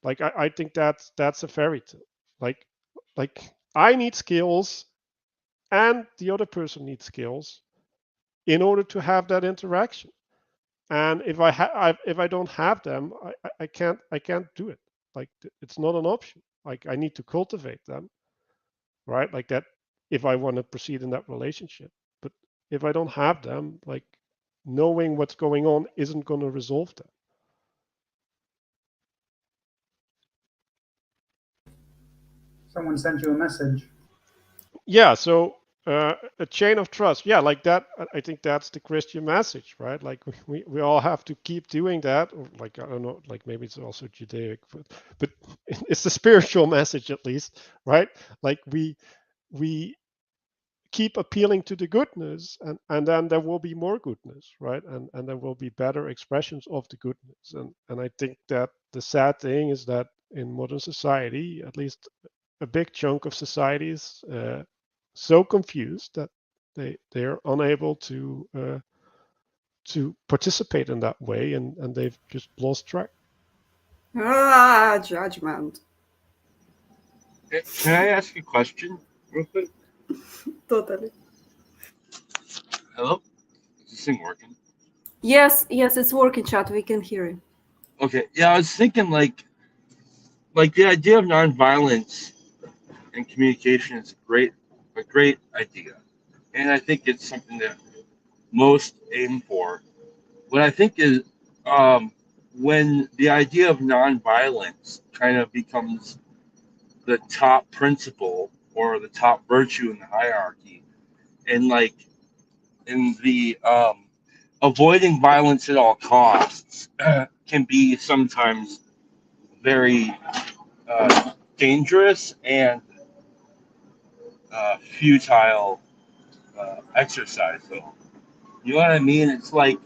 Like I think that's a fairy tale. Like like I need skills and the other person needs skills in order to have that interaction. And if I don't have them, I can't do it. Like it's not an option. Like I need to cultivate them, right? Like that if I want to proceed in that relationship. But if I don't have them, like knowing what's going on isn't going to resolve that. Someone sent you a message. Yeah, so a chain of trust. Yeah, like that. I think that's the Christian message, right? Like we all have to keep doing that. Or like I don't know, like maybe it's also Judaic, but it's the spiritual message at least, right? Like we keep appealing to the goodness, and then there will be more goodness, right? And there will be better expressions of the goodness. And I think that the sad thing is that in modern society, at least a big chunk of society is so confused that they're unable to participate in that way, and they've just lost track. Judgment. Can I ask a question real quick? Totally. Hello? Is this thing working? Yes, it's working, chat. We can hear you. Okay. Yeah, I was thinking like the idea of nonviolence and communication is a great idea. And I think it's something that most aim for. What I think is when the idea of nonviolence kind of becomes the top principle or the top virtue in the hierarchy, and like in the avoiding violence at all costs can be sometimes very dangerous and futile exercise. Though, you know what I mean? It's like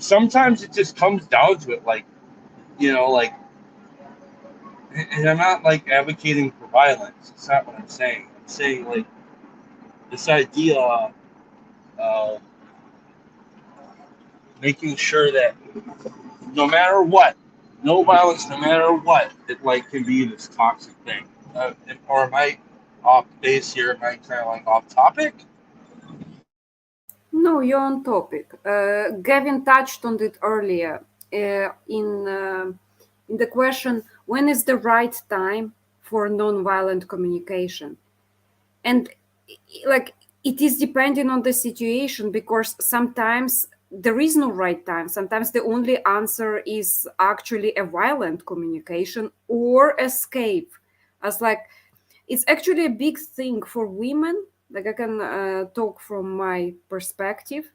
sometimes it just comes down to it, like like. And I'm not like advocating for violence. It's not what I'm saying. I'm saying like this idea of making sure that no matter what, no violence, no matter what, it like can be this toxic thing. Or am I off base here? Am I kind of like off topic? No, you're on topic. Gavin touched on it earlier in the question, when is the right time for nonviolent communication? And like it is depending on the situation, because sometimes there is no right time. Sometimes the only answer is actually a violent communication or escape. As like it's actually a big thing for women. Like I can talk from my perspective.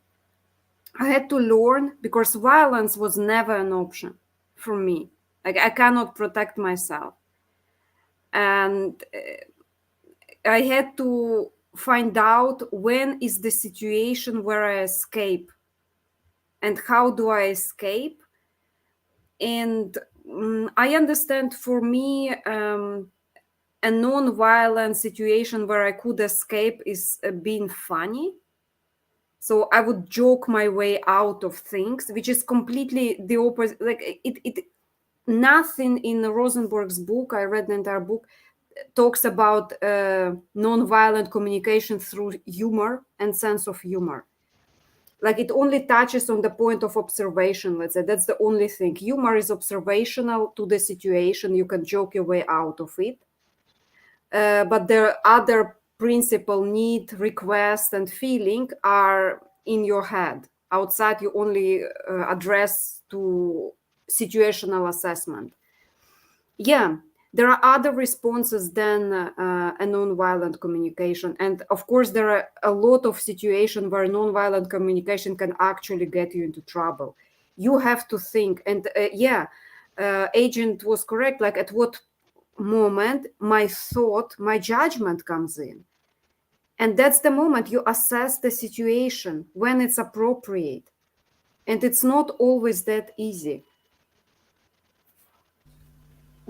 I had to learn, because violence was never an option for me. Like I cannot protect myself, and I had to find out when is the situation where I escape and how do I escape. And I understand, for me, a non-violent situation where I could escape is being funny. So I would joke my way out of things, which is completely the opposite. Like it nothing in Rosenberg's book, I read the entire book, talks about non-violent communication through humor and sense of humor. Like it only touches on the point of observation, let's say. That's the only thing. Humor is observational to the situation. You can joke your way out of it. But the other principle, need, request, and feeling are in your head. Outside, you only address to situational assessment. Yeah, there are other responses than a non-violent communication. And of course, there are a lot of situations where non-violent communication can actually get you into trouble. You have to think. And Agent was correct. Like at what moment my thought, my judgment comes in. And that's the moment you assess the situation when it's appropriate. And it's not always that easy.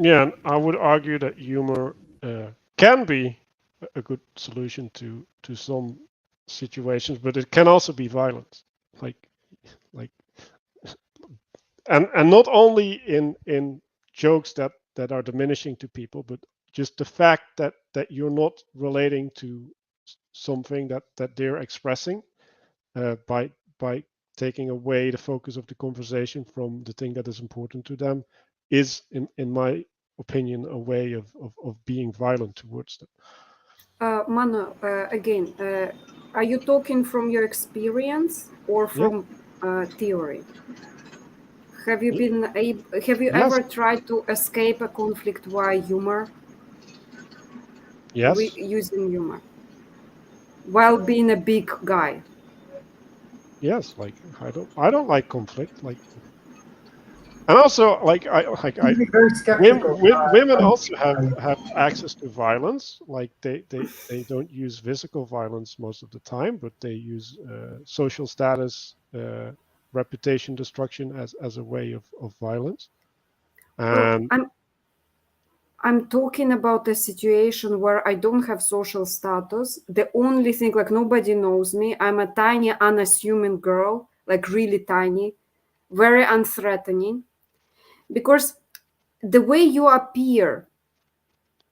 Yeah, and I would argue that humor can be a good solution to some situations, but it can also be violence. Like and not only in jokes that are diminishing to people, but just the fact that you're not relating to something that they're expressing by taking away the focus of the conversation from the thing that is important to them is, in my opinion, a way of being violent towards them. Manuel, again, are you talking from your experience or Yeah. from theory? Have you Yes. ever tried to escape a conflict via humor? Yes. Using humor while being a big guy? Yes. Like I don't like conflict. Like, and also Usually very skeptical. women also have access to violence. Like they don't use physical violence most of the time, but they use social status, reputation destruction as a way of violence. Well, And I'm talking about a situation where I don't have social status. The only thing, like nobody knows me. I'm a tiny, unassuming girl, like really tiny, very unthreatening. Because the way you appear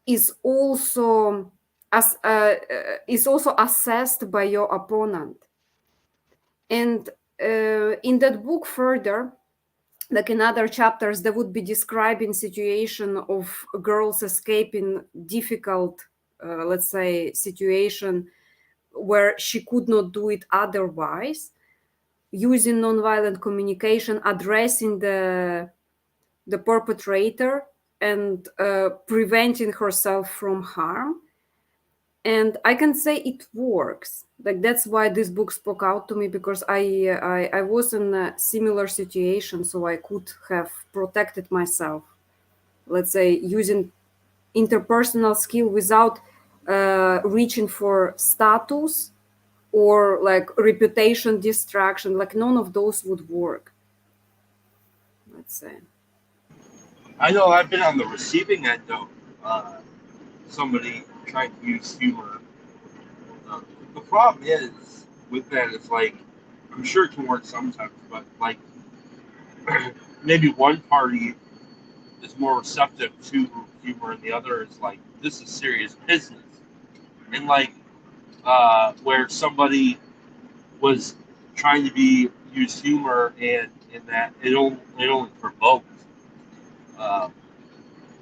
is also is also assessed by your opponent. And in that book further, like in other chapters, they would be describing situation of girls escaping difficult, let's say, situation where she could not do it otherwise, using nonviolent communication, addressing the perpetrator and preventing herself from harm. And I can say it works. Like that's why this book spoke out to me, because I was in a similar situation, so I could have protected myself, let's say, using interpersonal skill without reaching for status or like reputation distraction. Like none of those would work, let's say. I know I've been on the receiving end of somebody trying to use humor. Uh, the problem is with that is like I'm sure it can work sometimes, but like maybe one party is more receptive to humor and the other is like this is serious business, and like where somebody was trying to use humor, and in that it only provokes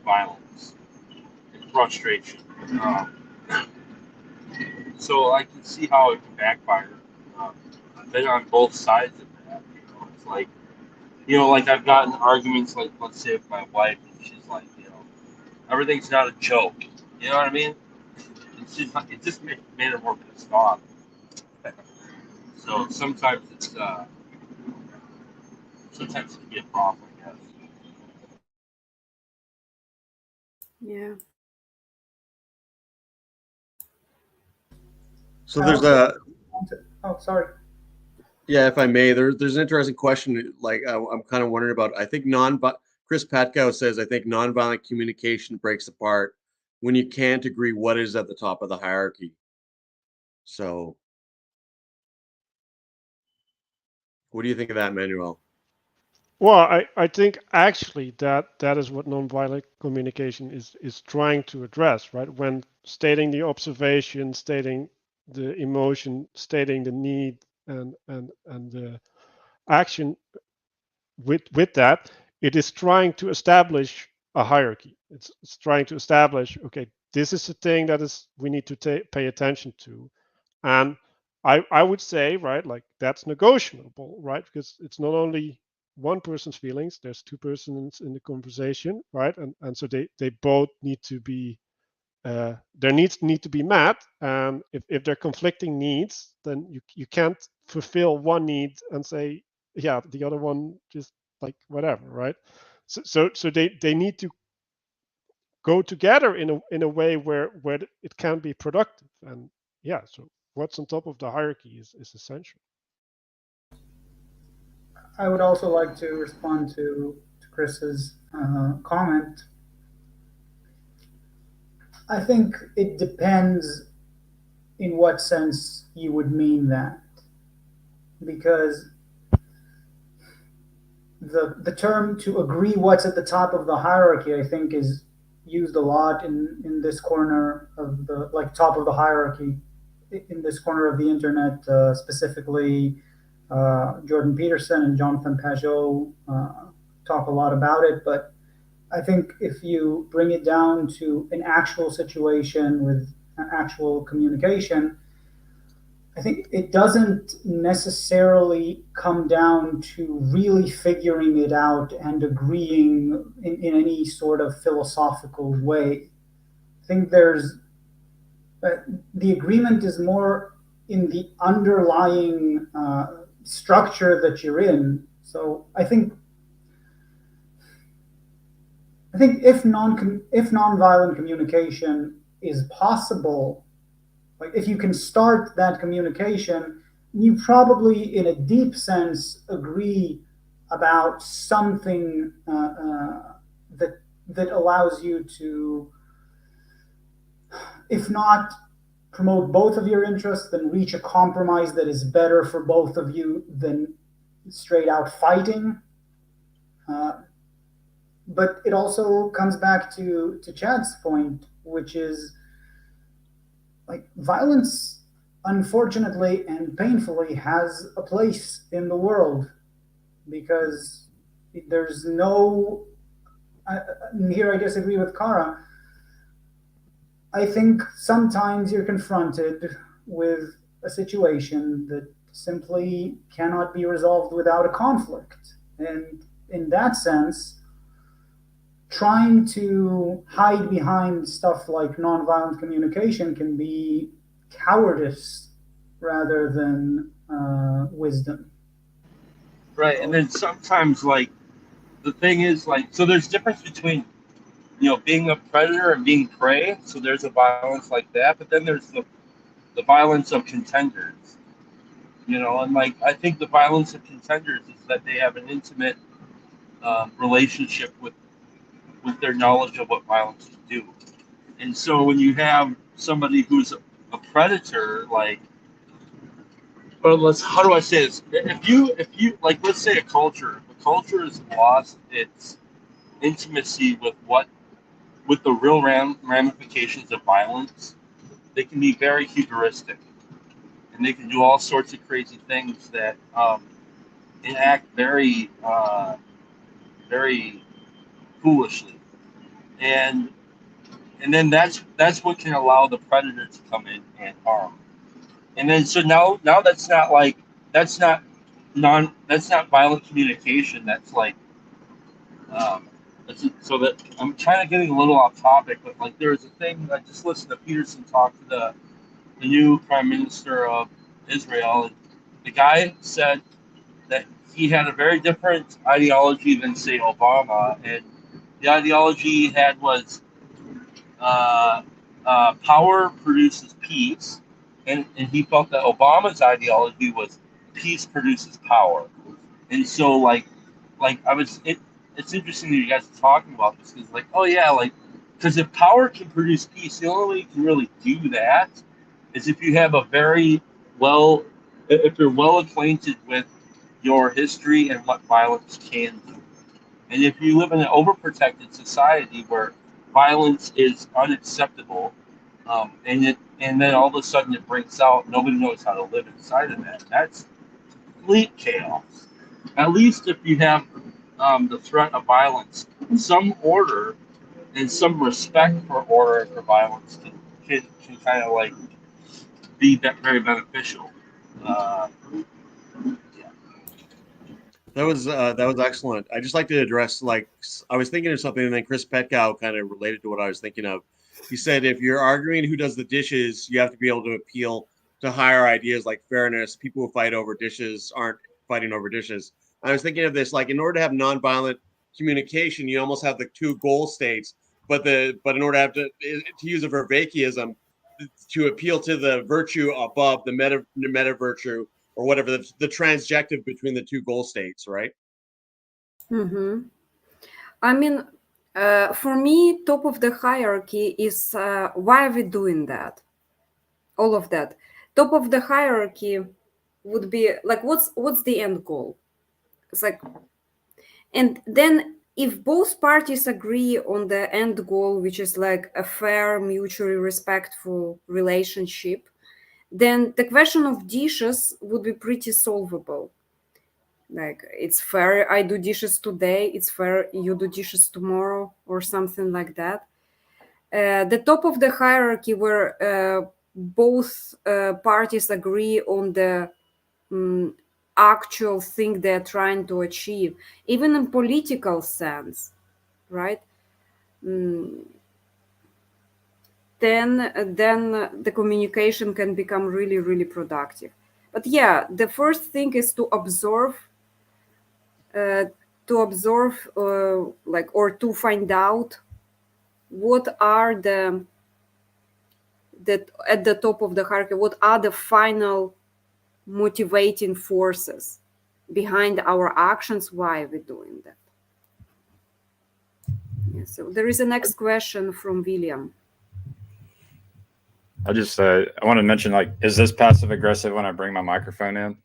violence and frustration. So I can see how it can backfire. I've been on both sides of that. It's like, like I've gotten arguments, like, let's say with my wife, and she's like, everything's not a joke. You know what I mean? It's just like, it just made her more pissed off. So sometimes it can be a problem, I guess. Yeah. So there's a Oh, sorry. yeah, if I may, there's an interesting question. Like I'm kind of wondering about. I think Chris Patkow says I think nonviolent communication breaks apart when you can't agree what is at the top of the hierarchy. So, what do you think of that, Manuel? Well, I think actually that is what nonviolent communication is trying to address, right? When stating the observation, stating the emotion, stating the need, and the action with that, it is trying to establish a hierarchy. It's trying to establish, okay, this is the thing that is we need to pay attention to, and I would say, right, like that's negotiable, right? Because it's not only one person's feelings, there's two persons in the conversation, right? And so they both need to be their needs need to be met. And if they're conflicting needs, then you can't fulfill one need and say, yeah, the other one just like whatever, right? So they need to go together in a way where it can be productive. And yeah, so what's on top of the hierarchy is essential. I would also like to respond to Chris's comment. I think it depends in what sense you would mean that, because the term to agree what's at the top of the hierarchy, I think, is used a lot in this corner of the, like, top of the hierarchy in this corner of the internet, specifically Jordan Peterson and Jonathan Pajot talk a lot about it. But I think if you bring it down to an actual situation with actual communication, I think it doesn't necessarily come down to really figuring it out and agreeing in any sort of philosophical way. I think the agreement is more in the underlying structure that you're in. So I think if nonviolent communication is possible, like if you can start that communication, you probably, in a deep sense, agree about something that allows you to, if not promote both of your interests, then reach a compromise that is better for both of you than straight out fighting. But it also comes back to Chad's point, which is like violence, unfortunately and painfully, has a place in the world, because there's no. Here I disagree with Kara. I think sometimes you're confronted with a situation that simply cannot be resolved without a conflict. And in that sense, trying to hide behind stuff like nonviolent communication can be cowardice rather than wisdom. Right, and then sometimes, like, the thing is, like, so there's difference between, being a predator and being prey. So there's a violence like that, but then there's the violence of contenders, and, like, I think the violence of contenders is that they have an intimate relationship with their knowledge of what violence can do. And so when you have somebody who's a predator, like, how do I say this? If you like, let's say a culture has lost its intimacy with the real ramifications of violence, they can be very hubristic. and they can do all sorts of crazy things that enact very, very foolishly, and then that's what can allow the predator to come in and harm. And then so now that's not like that's not that's not violent communication. That's like so that I'm kind of getting a little off topic, but like there was a thing I just listened to Peterson talk to the new prime minister of Israel, and the guy said that he had a very different ideology than say Obama, and the ideology he had was uh, power produces peace, and he felt that Obama's ideology was peace produces power. And so like it's interesting that you guys are talking about this because like, oh yeah, like, because if power can produce peace, the only way you can really do that is if you have a very well, if you're well acquainted with your history and what violence can do. And if you live in an overprotected society where violence is unacceptable, and then all of a sudden it breaks out, nobody knows how to live inside of that. That's complete chaos. At least if you have the threat of violence, some order and some respect for order and for violence can kind of like be very beneficial. Uh, yeah. That was excellent. I just like to address like I was thinking of something, and then Chris Petkow kind of related to what I was thinking of. He said if you're arguing who does the dishes, you have to be able to appeal to higher ideas like fairness. People who fight over dishes aren't fighting over dishes. I was thinking of this like in order to have nonviolent communication, you almost have the two goal states, but in order to use a Vervaekeism, to appeal to the virtue above the meta virtue or whatever the transjective between the two goal states, right? Mm-hmm. I mean, for me, top of the hierarchy is why are we doing that? All of that. Top of the hierarchy would be like, what's the end goal? It's like, and then if both parties agree on the end goal, which is like a fair, mutually respectful relationship, then the question of dishes would be pretty solvable. Like, it's fair I do dishes today, it's fair you do dishes tomorrow, or something like that. The top of the hierarchy where both parties agree on the actual thing they're trying to achieve, even in political sense, right? Then the communication can become really, really productive. But yeah, the first thing is to observe, like, or to find out what are the at the top of the hierarchy, what are the final motivating forces behind our actions, why are we doing that. Yeah, so there is a next question from William. I just I want to mention, like, is this passive aggressive when I bring my microphone in?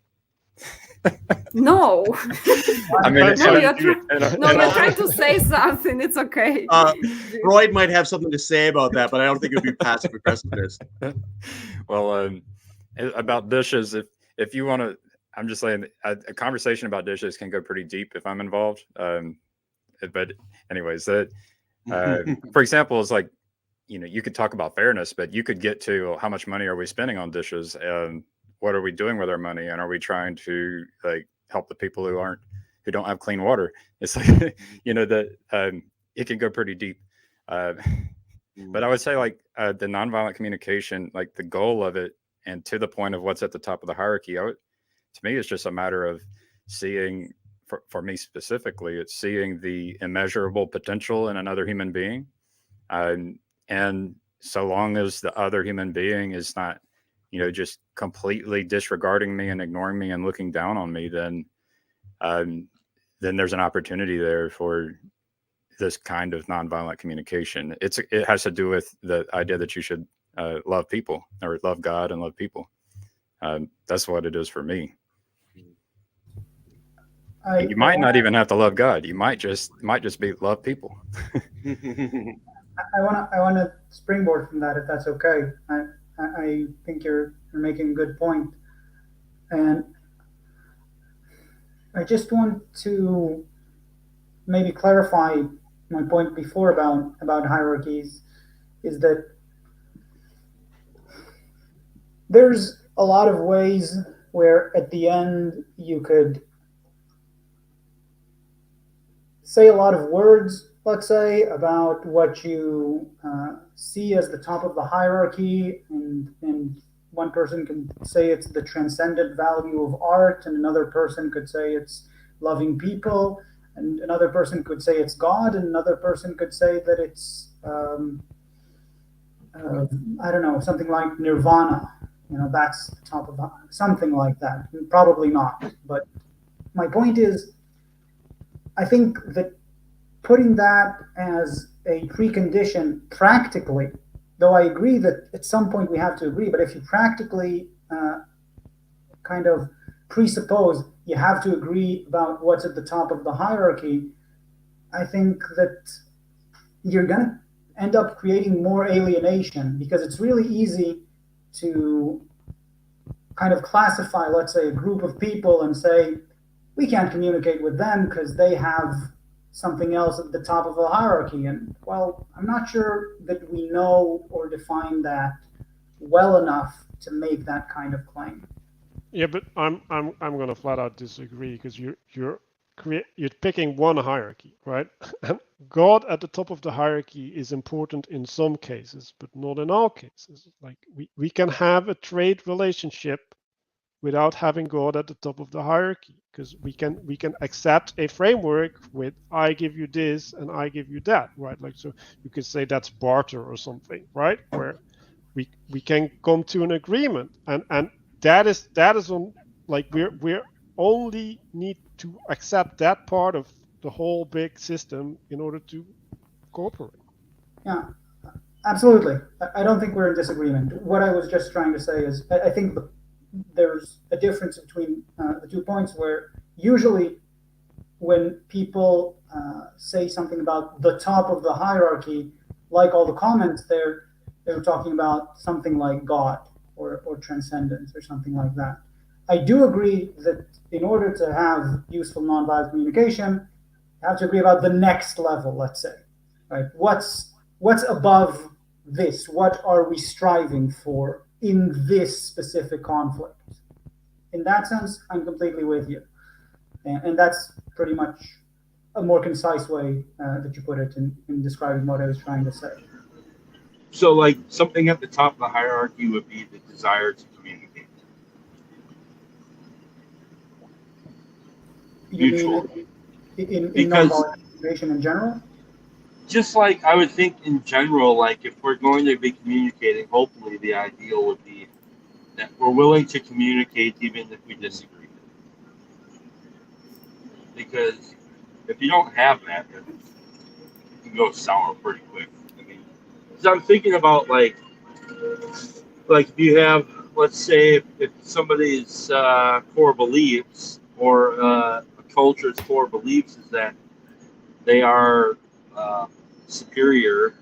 No. I mean, No, you're trying to say something. It's okay. Freud might have something to say about that, but I don't think it would be passive aggressiveness. Well, about dishes, if you want to, I'm just saying a conversation about dishes can go pretty deep if I'm involved. But anyways, that for example, it's like, you know, you could talk about fairness, but you could get to how much money are we spending on dishes, and what are we doing with our money, and are we trying to like help the people who don't have clean water? It's like, you know, that it can go pretty deep. But I would say like the nonviolent communication, like the goal of it, and to the point of what's at the top of the hierarchy, to me, it's just a matter of seeing. For me specifically, it's seeing the immeasurable potential in another human being. And so long as the other human being is not, you know, just completely disregarding me and ignoring me and looking down on me, then there's an opportunity there for this kind of nonviolent communication. It has to do with the idea that you should love people, or love God and love people. That's what it is for me. You might not even have to love God. You might just be love people. I wanna springboard from that, if that's okay. I think you're making a good point. And I just want to maybe clarify my point before about hierarchies, is that there's a lot of ways where at the end you could say a lot of words, let's say, about what you see as the top of the hierarchy, and one person can say it's the transcendent value of art, and another person could say it's loving people, and another person could say it's God, and another person could say that it's I don't know, something like nirvana. You know, that's the top of the, something like that. Probably not, but my point is, I think that putting that as a precondition practically, though I agree that at some point we have to agree, but if you practically kind of presuppose you have to agree about what's at the top of the hierarchy, I think that you're going to end up creating more alienation, because it's really easy to kind of classify, let's say, a group of people and say, we can't communicate with them because they have something else at the top of the hierarchy. And well, I'm not sure that we know or define that well enough to make that kind of claim. Yeah, but I'm gonna flat out disagree, because you're picking one hierarchy, right? And God at the top of the hierarchy is important in some cases, but not in all cases. Like we can have a trade relationship without having God at the top of the hierarchy, because we can accept a framework with I give you this and I give you that, right? Like, so you could say that's barter or something, right? Where we can come to an agreement, and that is on, like, we're only need to accept that part of the whole big system in order to cooperate. Yeah, absolutely. I don't think we're in disagreement. What I was just trying to say is I think there's a difference between the 2 points, where usually when people say something about the top of the hierarchy, like all the comments there, they were talking about something like God or transcendence or something like that. I do agree that in order to have useful nonviolent communication, you have to agree about the next level, let's say. Right? What's above this? What are we striving for in this specific conflict? In that sense, I'm completely with you. And that's pretty much a more concise way that you put it in describing what I was trying to say. So, like, something at the top of the hierarchy would be the desire to communicate. You Mutual. mean in Because nonviolent communication in general? just like I would think in general, like if we're going to be communicating, hopefully the ideal would be that we're willing to communicate even if we disagree. Because if you don't have that, then it can go sour pretty quick. I mean, so I'm thinking about like if you have, let's say, if somebody's core beliefs or a culture's core beliefs is that they are superior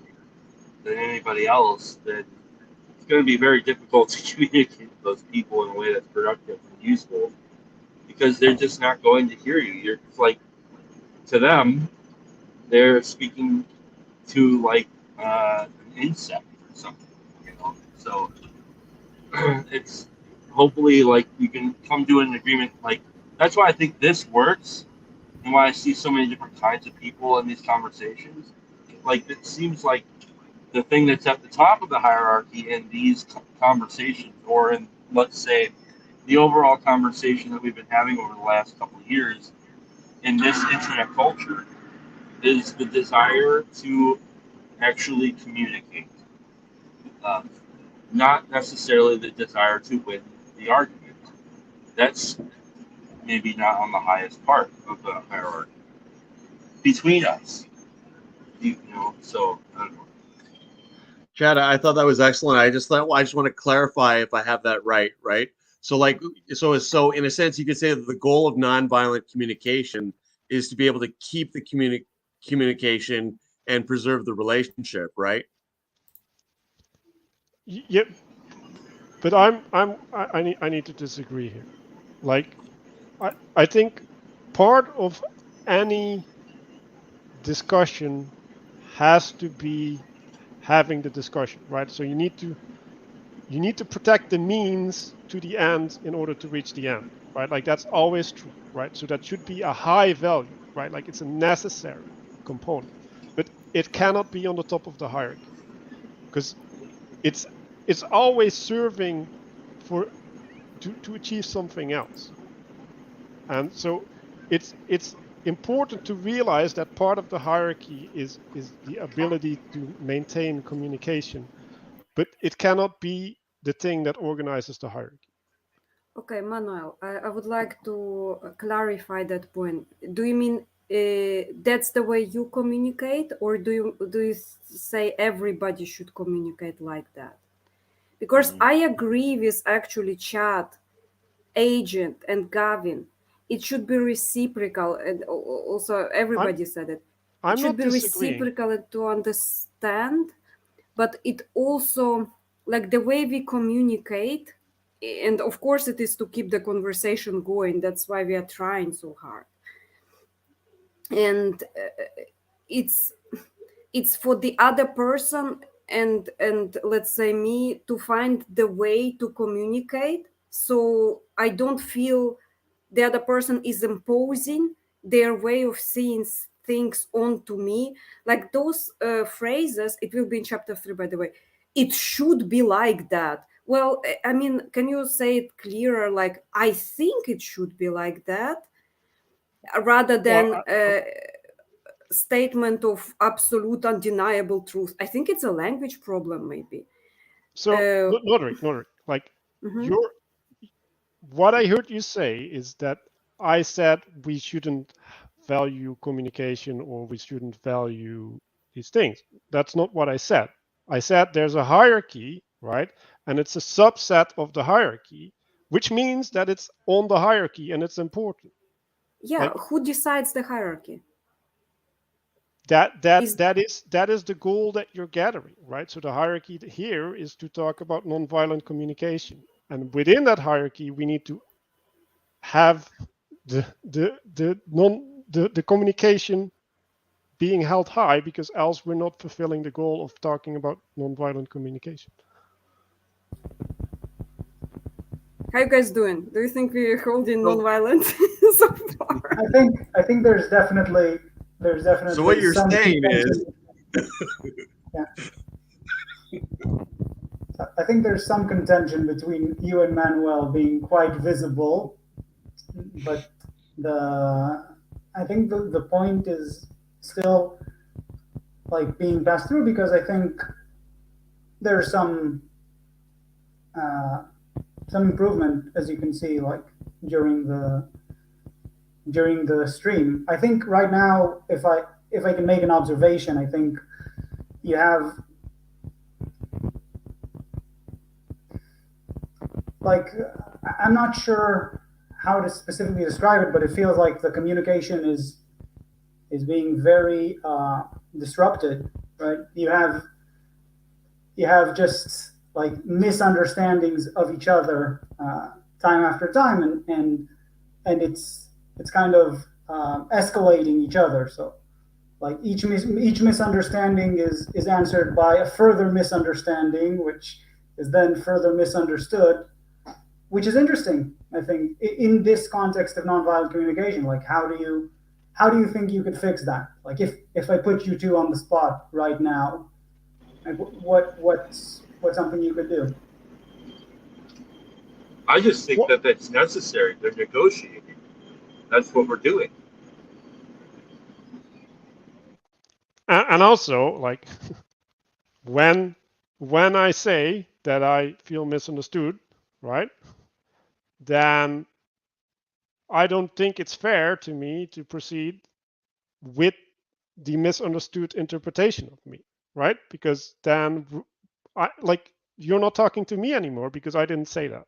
than anybody else, then it's going to be very difficult to communicate with those people in a way that's productive and useful, because they're just not going to hear you. You're like, to them, they're speaking to like an insect or something, you know. So it's hopefully like you can come to an agreement. Like that's why I think this works, and why I see so many different kinds of people in these conversations. Like it seems like the thing that's at the top of the hierarchy in these conversations, or in, let's say, the overall conversation that we've been having over the last couple of years in this internet culture, is the desire to actually communicate, not necessarily the desire to win the argument. That's maybe not on the highest part of the hierarchy between us, you know. So I don't know. Chad, I thought that was excellent. I just want to clarify if I have that right. So in a sense, you could say that the goal of nonviolent communication is to be able to keep the communication and preserve the relationship, right? Yep. But I need to disagree here. Like, I think part of any discussion has to be having the discussion, right? So you need to protect the means to the end in order to reach the end, right? Like that's always true, right? So that should be a high value, right? Like it's a necessary component, but it cannot be on the top of the hierarchy because it's it's always serving for to achieve something else. And so it's important to realize that part of the hierarchy is the ability to maintain communication, but it cannot be the thing that organizes the hierarchy. Okay, Manuel, I would like to clarify that point. Do you mean that's the way you communicate, or do you say everybody should communicate like that? Because I agree with actually Chad, Agent, and Gavin. It should be reciprocal, and also I'm everybody said it. It I'm should not be disagreeing. reciprocal and to understand, but it also like the way we communicate, and of course it is to keep the conversation going. That's why we are trying so hard, and it's it's for the other person and let's say me to find the way to communicate so I don't feel the other person is imposing their way of seeing things onto me, like those phrases. It will be in chapter 3, by the way. It should be like that. Well, I mean, can you say it clearer, like I think it should be like that, rather Well, than statement of absolute undeniable truth? I think it's a language problem, maybe. so Uh, Nodrik, like mhm. your what I heard you say is that I said we shouldn't value communication or we shouldn't value these things. That's not what I said. I said there's a hierarchy, right? And it's a subset of the hierarchy, which means that it's on the hierarchy and it's important. Yeah, Like who decides the hierarchy? that that Is that is that is the goal that you're gathering, right? So the hierarchy here is to talk about nonviolent communication. And within that hierarchy, we need to have the communication being held high, because else we're not fulfilling the goal of talking about nonviolent communication. how you guys doing? Do you think we're holding So, non-violent so far? I think there's so what definitely you're some saying contention. is, Yeah, I think there's some contention between you and Manuel being quite visible, but the I think the point is still like being passed through because I think there's uh, some improvement as you can see like during the stream. I think right now if I can make an observation, I think you have like I'm not sure how to specifically describe it, but it feels like the communication is being very disrupted, right? You have just like misunderstandings of each other time after time, and it's kind of escalating each other. So like each misunderstanding is answered by a further misunderstanding, which is then further misunderstood, which is interesting. I think in this context of nonviolent communication, like how do you think you could fix that? Like if I put you two on the spot right now, like what's something you could do? I just think Well, that that's necessary. They're negotiating. That's what we're doing. and also like when when I say that I feel misunderstood, right, then I don't think it's fair to me to proceed with the misunderstood interpretation of me, right? Because then I like you're not talking to me anymore because I didn't say that,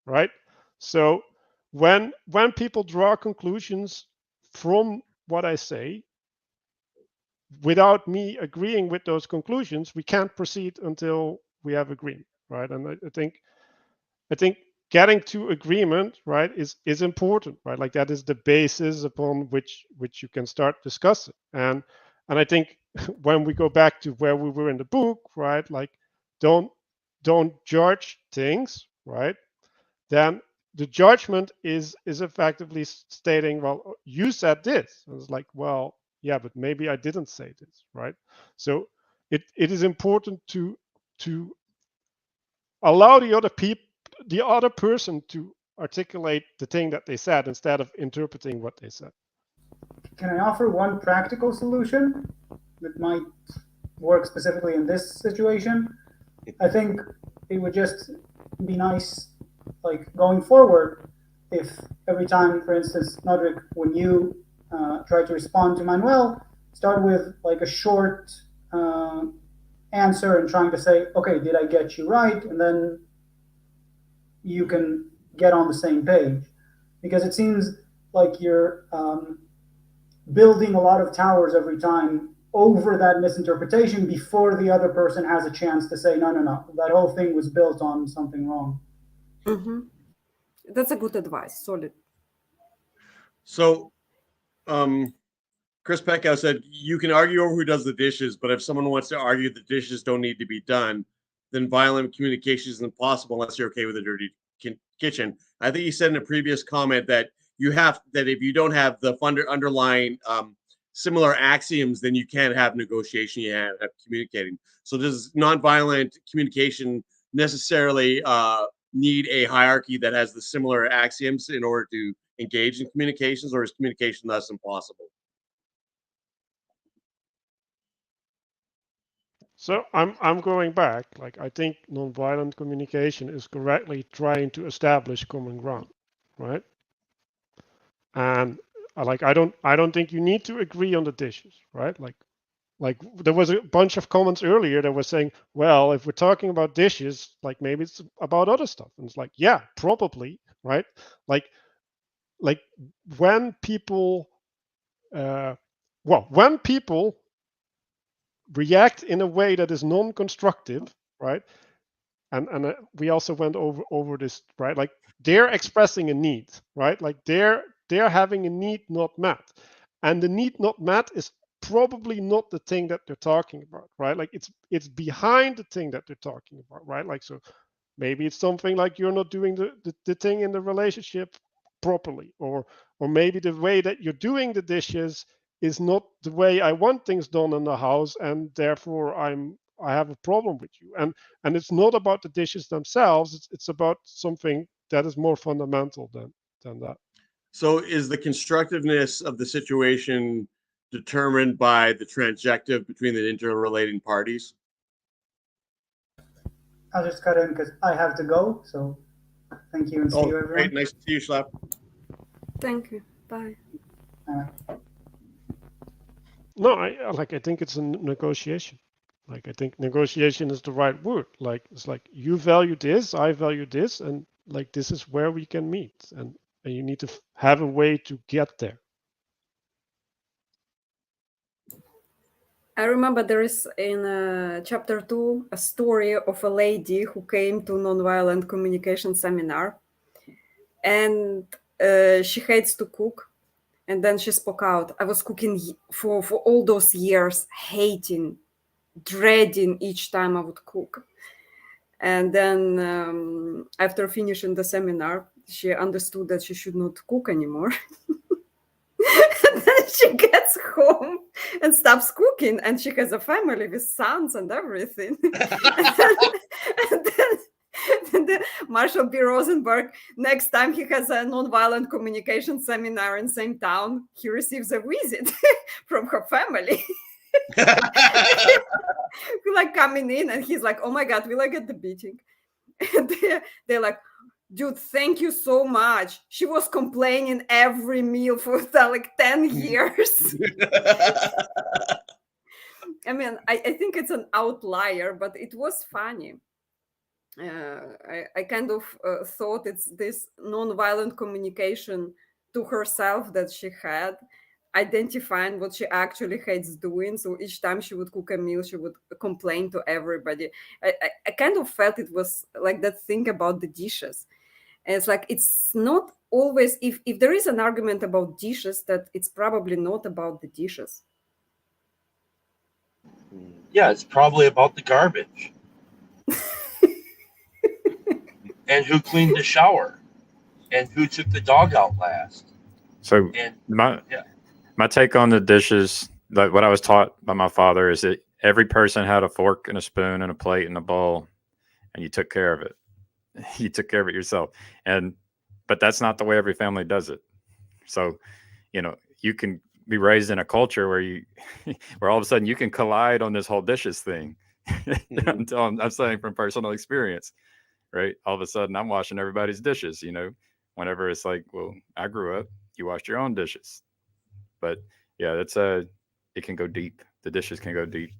right? So when people draw conclusions from what I say without me agreeing with those conclusions, we can't proceed until we have agreement, right? And I think getting to agreement, right, is important, right? Like that is the basis upon which you can start discussing. And I think when we go back to where we were in the book, right, like don't judge things, right? Then the judgment is effectively stating, well, you said this. And it's like, well, yeah, but maybe I didn't say this, right? So it is important to allow the other person to articulate the thing that they said instead of interpreting what they said. Can I offer one practical solution that might work specifically in this situation? I think it would just be nice, like going forward, if every time, for instance, Nodrik, when you try to respond to Manuel, start with like a short answer and trying to say, okay, did I get you right? And then you can get on the same page. Because it seems like you're building a lot of towers every time over that misinterpretation before the other person has a chance to say, no, that whole thing was built on something wrong. Mm-hmm. That's a good advice. Solid. So, Chris Peckow said, you can argue over who does the dishes, but if someone wants to argue the dishes don't need to be done, then violent communication is impossible unless you're okay with a dirty kitchen. I think he said in a previous comment that if you don't have the underlying similar axioms, then you can't have negotiation, you can't have communicating. So does nonviolent communication necessarily need a hierarchy that has the similar axioms in order to engage in communications, or is communication thus impossible? So I'm going back. Like I think nonviolent communication is correctly trying to establish common ground, right? And I don't think you need to agree on the dishes, right? Like there was a bunch of comments earlier that was saying, well, if we're talking about dishes, like maybe it's about other stuff. And it's like, yeah, probably, right? Like when people when people react in a way that is non-constructive, right? And we also went over this, right? Like they're expressing a need, right? Like they're having a need not met, and the need not met is probably not the thing that they're talking about, right? Like it's behind the thing that they're talking about, right? Like so maybe it's something like you're not doing the thing in the relationship properly, or maybe the way that you're doing the dishes is not the way I want things done in the house, and therefore I have a problem with you. And it's not about the dishes themselves. It's about something that is more fundamental than that. So is the constructiveness of the situation determined by the transjective between the interrelating parties? I'll just cut in because I have to go. So thank you and see you, everyone. Great. Nice to see you, Shleef. Thank you. Bye. No, I think it's a negotiation. Like I think negotiation is the right word. Like it's like you value this, I value this, and like this is where we can meet, and you need to have a way to get there. I remember there is in chapter 2 a story of a lady who came to nonviolent communication seminar, and she hates to cook. And then she spoke out. I was cooking for all those years, hating, dreading each time I would cook. And then after finishing the seminar, she understood that she should not cook anymore. And then she gets home and stops cooking, and she has a family with sons and everything. and then Marshall B. Rosenberg, next time he has a nonviolent communication seminar in same town, he receives a visit from her family. Like coming in, and he's like, oh my God, will I get the beating? And they're like, dude, thank you so much. She was complaining every meal for like 10 years. I mean, I think it's an outlier, but it was funny. I kind of thought it's this nonviolent communication to herself that she had, identifying what she actually hates doing. So each time she would cook a meal, she would complain to everybody. I kind of felt it was like that thing about the dishes. And it's like, it's not always, if there is an argument about dishes, that it's probably not about the dishes. Yeah, it's probably about the garbage and who cleaned the shower and who took the dog out last. So And my yeah, my take on the dishes, like what I was taught by my father, is that every person had a fork and a spoon and a plate and a bowl, and you took care of it. You took care of it yourself. But that's not the way every family does it. So, you can be raised in a culture where where all of a sudden you can collide on this whole dishes thing. I'm saying from personal experience, right? All of a sudden I'm washing everybody's dishes, whenever it's like, well, I grew up, you washed your own dishes. But yeah, it can go deep. The dishes can go deep.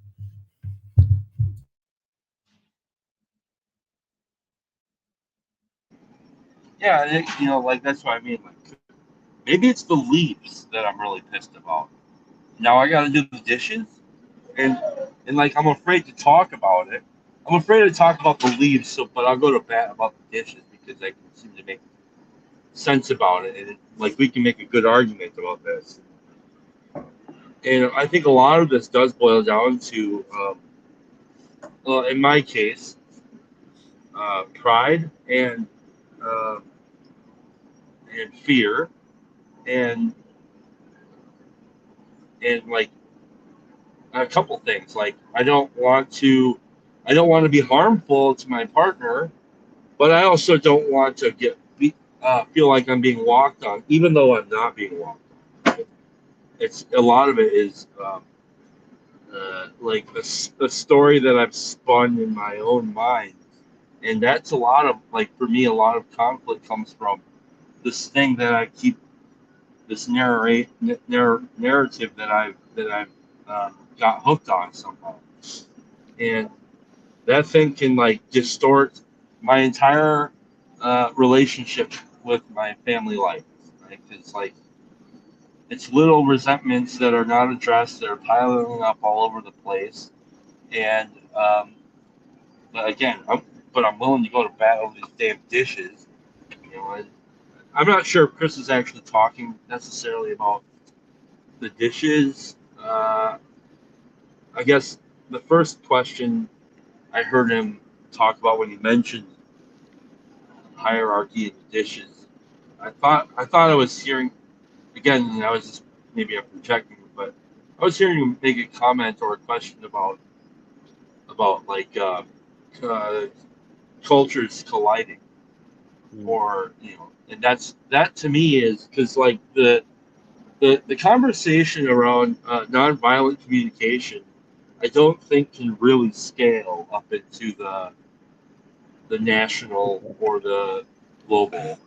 yeah, like that's what I mean. Like, maybe it's the leaves that I'm really pissed about. Now I got to do the dishes, and like I'm afraid to talk about it. I'm afraid to talk about the leaves, but I'll go to bat about the dishes because I can seem to make sense about it, and like we can make a good argument about this. And I think a lot of this does boil down to, well, in my case, pride uh, and fear and like a couple things. Like I don't want to be harmful to my partner, but I also don't want to feel like I'm being walked on, even though I'm not being walked on. It's a lot of it is like a story that I've spun in my own mind, and that's a lot of, like, for me, a lot of conflict comes from this thing that I keep, this narrative that I've got hooked on somehow, and that thing can like distort my entire relationship with my family life. Right? It's like it's little resentments that are not addressed that are piling up all over the place, and but again, I'm willing to go to bat over these damn dishes. And I'm not sure if Chris is actually talking necessarily about the dishes. I guess the first question I heard him talk about when he mentioned hierarchy in the dishes, I thought I was hearing, again, and I was just, maybe I'm projecting, but I was hearing him make a comment or a question about like uh, cultures colliding, or and that to me is because like the conversation around nonviolent communication, I don't think can really scale up into the national or the global.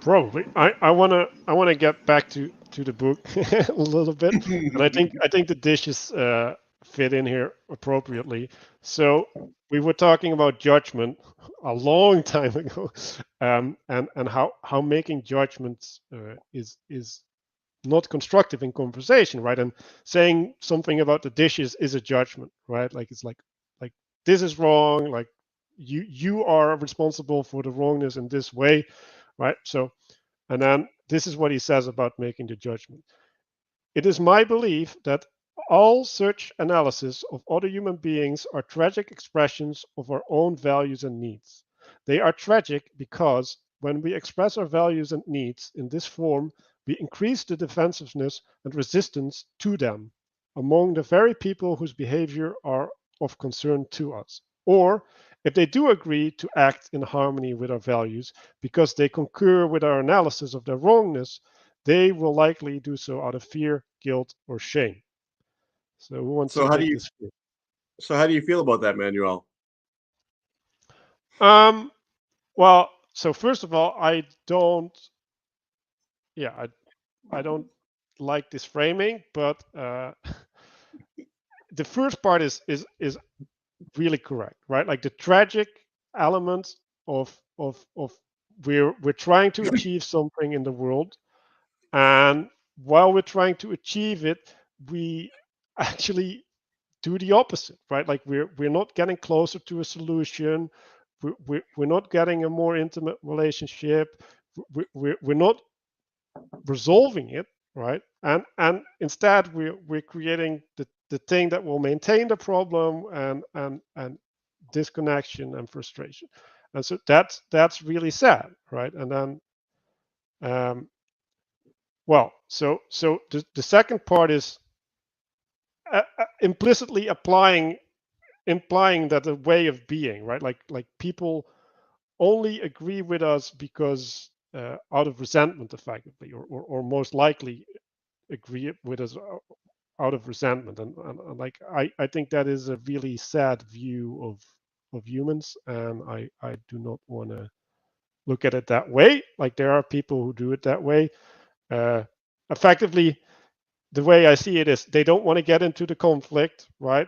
Probably. I wanna get back to the book a little bit, and I think the dishes fit in here appropriately. So we were talking about judgment a long time ago, and how making judgments is not constructive in conversation, right? And saying something about the dishes is a judgment, right? Like it's like this is wrong, like you are responsible for the wrongness in this way, right? So, and then this is what he says about making the judgment. It is my belief that all such analysis of other human beings are tragic expressions of our own values and needs. They are tragic because when we express our values and needs in this form, we increase the defensiveness and resistance to them among the very people whose behavior are of concern to us. Or, if they do agree to act in harmony with our values because they concur with our analysis of their wrongness, they will likely do so out of fear, guilt, or shame. So who wants to So how do take you this first? how do you feel about that, Manuel? Um, well, so first of all, yeah, I don't like this framing, but the first part is really correct, right? Like the tragic element of we're trying to achieve something in the world, and while we're trying to achieve it, we actually do the opposite, right? Like we're not getting closer to a solution. we're not getting a more intimate relationship. We're not resolving it, right? And instead we're creating the thing that will maintain the problem and disconnection and frustration. And so that's really sad, right? And then well, so the second part is implicitly implying that a way of being, right? Like people only agree with us because out of resentment, effectively, or most likely agree with us out of resentment. And like I think that is a really sad view of humans, and I do not want to look at it that way. Like there are people who do it that way. Effectively, the way I see it is they don't want to get into the conflict, right?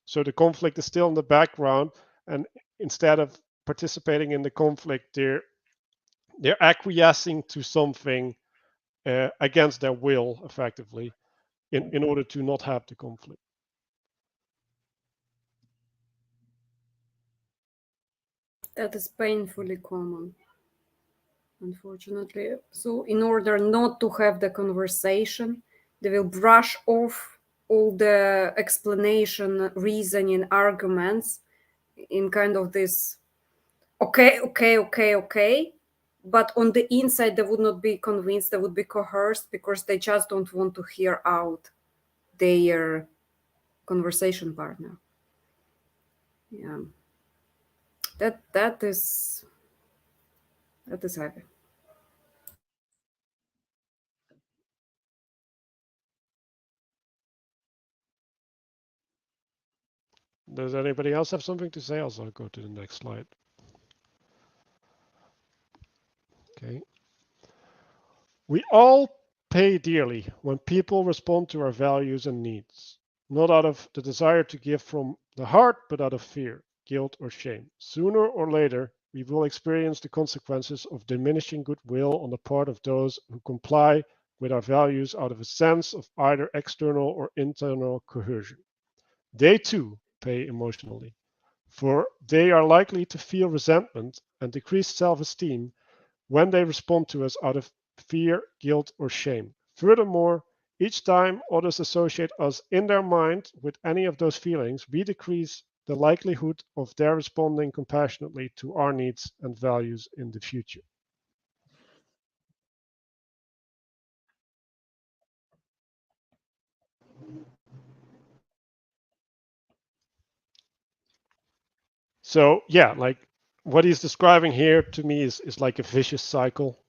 So the conflict is still in the background, and instead of participating in the conflict, they're acquiescing to something against their will, effectively, in order to not have the conflict. That is painfully common, unfortunately. So in order not to have the conversation, they will brush off all the explanation, reasoning, arguments in kind of this okay. But on the inside, they would not be convinced, they would be coerced because they just don't want to hear out their conversation partner. Yeah. That is heavy. Does anybody else have something to say? I'll go to the next slide. Okay. We all pay dearly when people respond to our values and needs, not out of the desire to give from the heart, but out of fear, guilt, or shame. Sooner or later, we will experience the consequences of diminishing goodwill on the part of those who comply with our values out of a sense of either external or internal coercion. They too pay emotionally, for they are likely to feel resentment and decreased self-esteem when they respond to us out of fear, guilt, or shame. Furthermore, each time others associate us in their mind with any of those feelings, we decrease the likelihood of their responding compassionately to our needs and values in the future. So yeah, like what he's describing here to me is like a vicious cycle.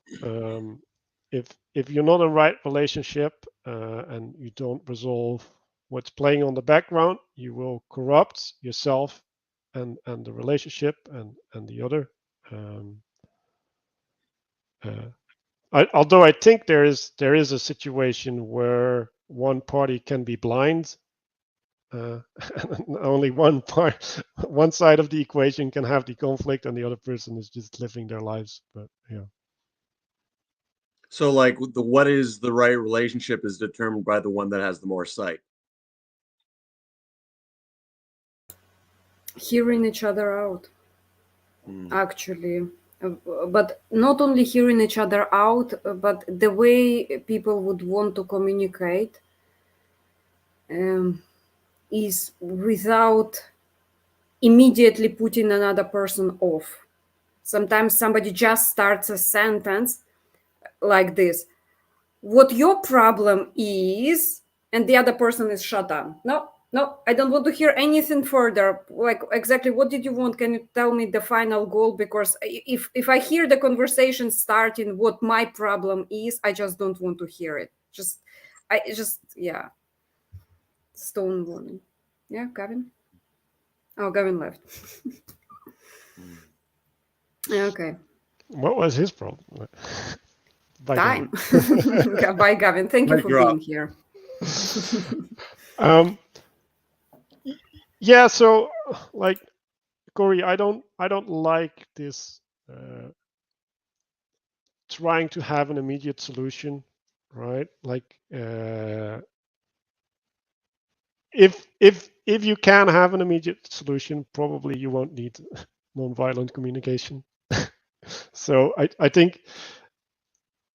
If you're not in the right relationship and you don't resolve what's playing on the background, you will corrupt yourself and the relationship and the other. Although I think there is a situation where one party can be blind. Only one side of the equation can have the conflict, and the other person is just living their lives. But yeah. So like what is the right relationship is determined by the one that has the more sight. Hearing each other out, actually. But not only hearing each other out, but the way people would want to communicate is without immediately putting another person off. Sometimes somebody just starts a sentence like this: what your problem is, and the other person is shut down. No, I don't want to hear anything further. Like, exactly what did you want? Can you tell me the final goal? Because if I hear the conversation starting what my problem is, I just don't want to hear it. Yeah. Stonewalling. Yeah, Gavin? Oh, Gavin left. Okay. What was his problem? Bye, Time. Gavin. Bye, Gavin. Thank you Mic for drop. being here. Yeah. So, like, Corey, I don't like this trying to have an immediate solution, right? Like, if you can have an immediate solution, probably you won't need nonviolent communication. So I think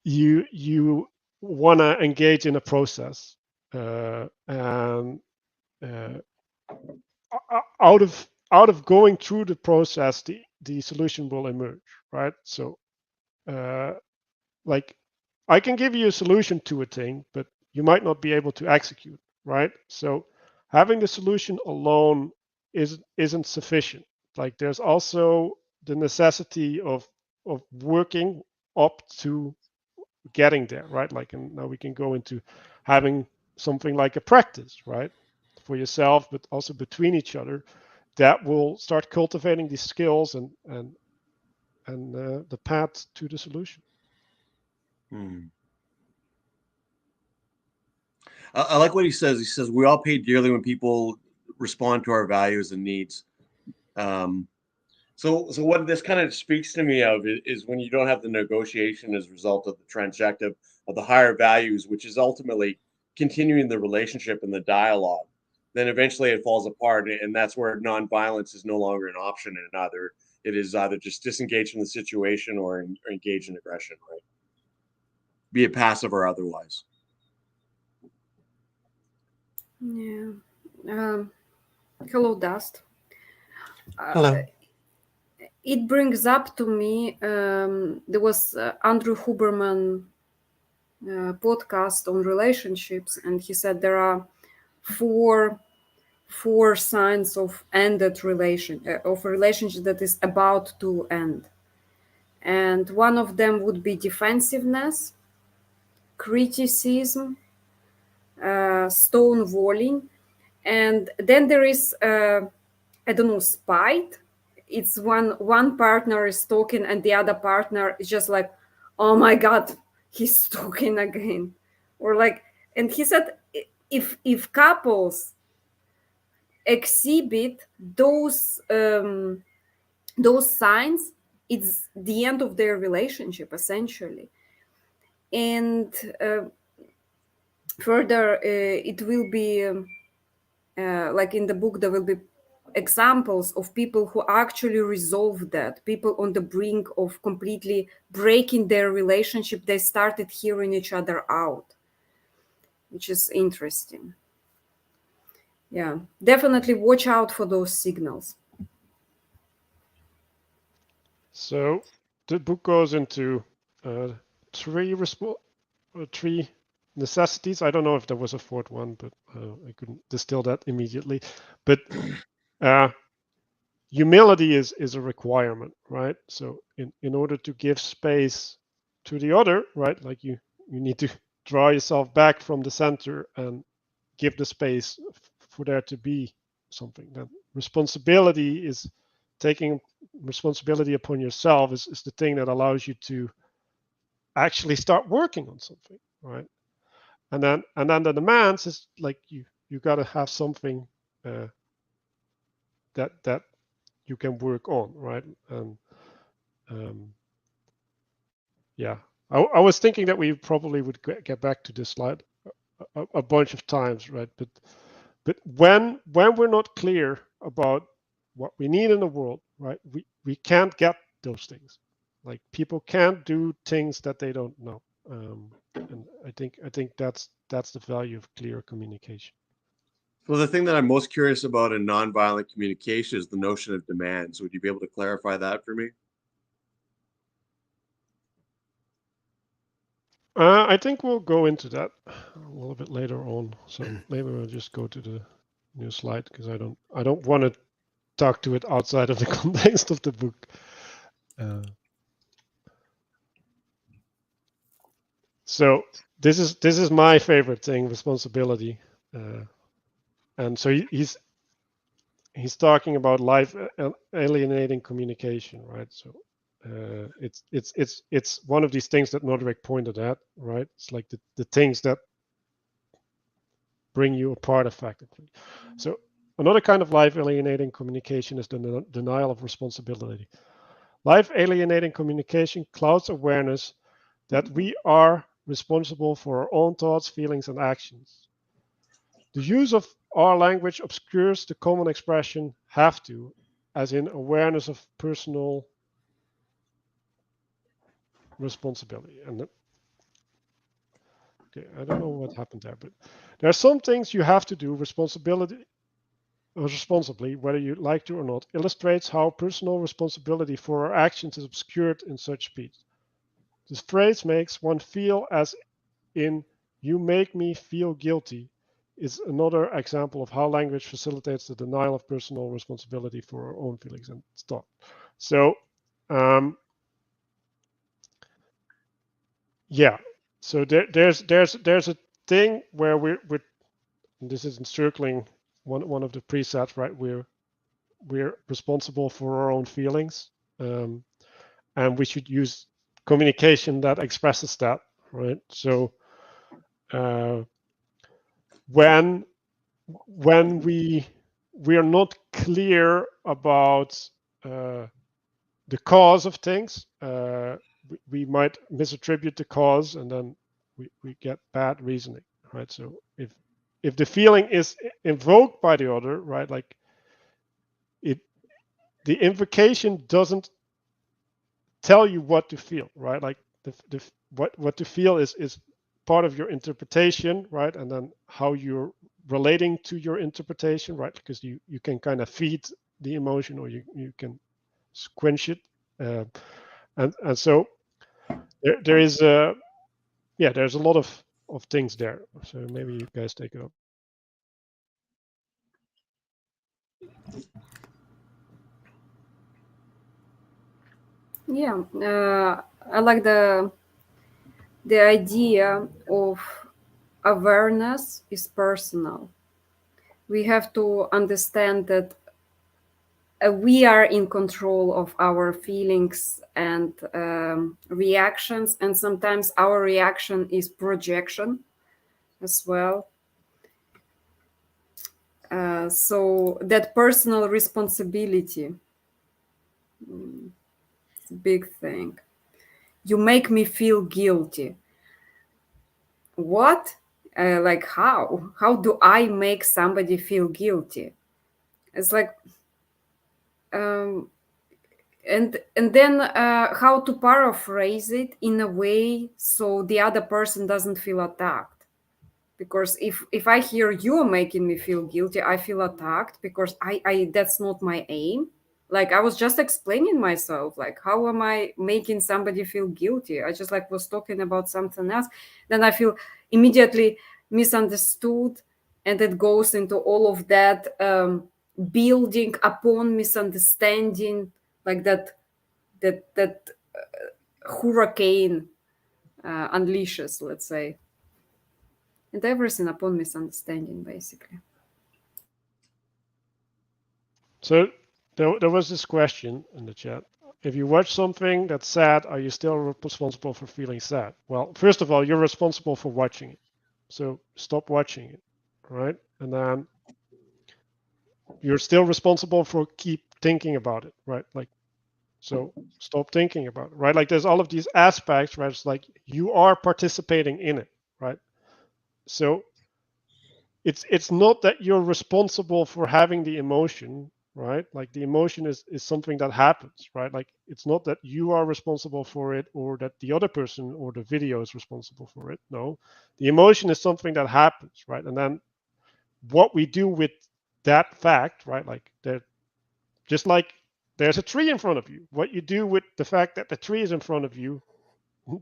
you want to engage in a process, and out of going through the process, the solution will emerge, right? So, like, I can give you a solution to a thing, but you might not be able to execute, right? So, having the solution alone isn't sufficient. Like, there's also the necessity of working up to getting there, right? Like, and now we can go into having something like a practice, right, for yourself, but also between each other, that will start cultivating these skills and the path to the solution. I like what he says. He says we all pay dearly when people respond to our values and needs. So what this kind of speaks to me of is when you don't have the negotiation as a result of the transect of the higher values, which is ultimately continuing the relationship and the dialogue, then eventually it falls apart. And that's where nonviolence is no longer an option, and it is either just disengage from the situation or engage in aggression, right? Be it passive or otherwise. Yeah. Hello, Dust. Hello. It brings up to me, there was Andrew Huberman podcast on relationships, and he said there are four signs of ended of a relationship that is about to end, and one of them would be defensiveness, criticism, stonewalling, and then there is I don't know, spite. It's one partner is talking and the other partner is just like, oh my god, he's talking again, or like. And he said if couples exhibit those signs, it's the end of their relationship essentially. And further, it will be like in the book there will be examples of people who actually resolve that, people on the brink of completely breaking their relationship, they started hearing each other out, which is interesting. Yeah, definitely watch out for those signals. So the book goes into three necessities. I don't know if there was a fourth one, but I couldn't distill that immediately. But humility is a requirement, right? So in order to give space to the other, right, like you need to draw yourself back from the center and give the space for there to be something. Then responsibility is taking responsibility upon yourself is the thing that allows you to actually start working on something, right? And then the demands is like you got to have something that you can work on, right? And yeah, I was thinking that we probably would get back to this slide a bunch of times, right? But when we're not clear about what we need in the world, right, we can't get those things. Like people can't do things that they don't know, and I think that's the value of clear communication. Well, the thing that I'm most curious about in nonviolent communication is the notion of demands. Would you be able to clarify that for me? I think we'll go into that a little bit later on. So maybe we'll just go to the new slide because I don't want to talk to it outside of the context of the book. So this is my favorite thing, responsibility, and so he's talking about life alienating communication, right? So it's one of these things that Nodrik pointed at, right? It's like the things that bring you apart effectively. So another kind of life alienating communication is the denial of responsibility. Life alienating communication clouds awareness that we are responsible for our own thoughts, feelings, and actions. The use of our language obscures the common expression have to as in awareness of personal responsibility. And okay, I don't know what happened there, but there are some things you have to do responsibly, whether you like to or not, illustrates how personal responsibility for our actions is obscured in such speech. This phrase makes one feel as in "you make me feel guilty" is another example of how language facilitates the denial of personal responsibility for our own feelings and thought. So, yeah. So there's a thing where we're this is encircling one of the precepts, right? We're responsible for our own feelings, and we should use communication that expresses that, right? So when we are not clear about the cause of things, we might misattribute the cause, and then we get bad reasoning, right? So if the feeling is invoked by the other, right, like the invocation doesn't tell you what to feel, right? Like what to feel is part of your interpretation, right? And then how you're relating to your interpretation, right? Because you can kind of feed the emotion, or you can quench it, and so there is there's a lot of things there. So maybe you guys take it up. Yeah, I like the idea of awareness is personal. We have to understand that we are in control of our feelings and reactions, and sometimes our reaction is projection as well. So that personal responsibility, it's a big thing. You make me feel guilty. What? Like how? How do I make somebody feel guilty? It's like, um, and then how to paraphrase it in a way so the other person doesn't feel attacked. Because if I hear you making me feel guilty, I feel attacked because I that's not my aim. Like I was just explaining myself, like how am I making somebody feel guilty? I just like was talking about something else. Then I feel immediately misunderstood, and it goes into all of that building upon misunderstanding, like that hurricane unleashes, let's say, and everything upon misunderstanding, basically. So there was this question in the chat. If you watch something that's sad, are you still responsible for feeling sad? Well, first of all, you're responsible for watching it. So stop watching it, right? And then you're still responsible for keep thinking about it, right? Like, so stop thinking about it, right? Like there's all of these aspects, right? It's like you are participating in it, right? So it's not that you're responsible for having the emotion, right? Like the emotion is something that happens, right? Like it's not that you are responsible for it, or that the other person or the video is responsible for it. No, the emotion is something that happens, right? And then what we do with that fact, right? Like that, just like there's a tree in front of you, what you do with the fact that the tree is in front of you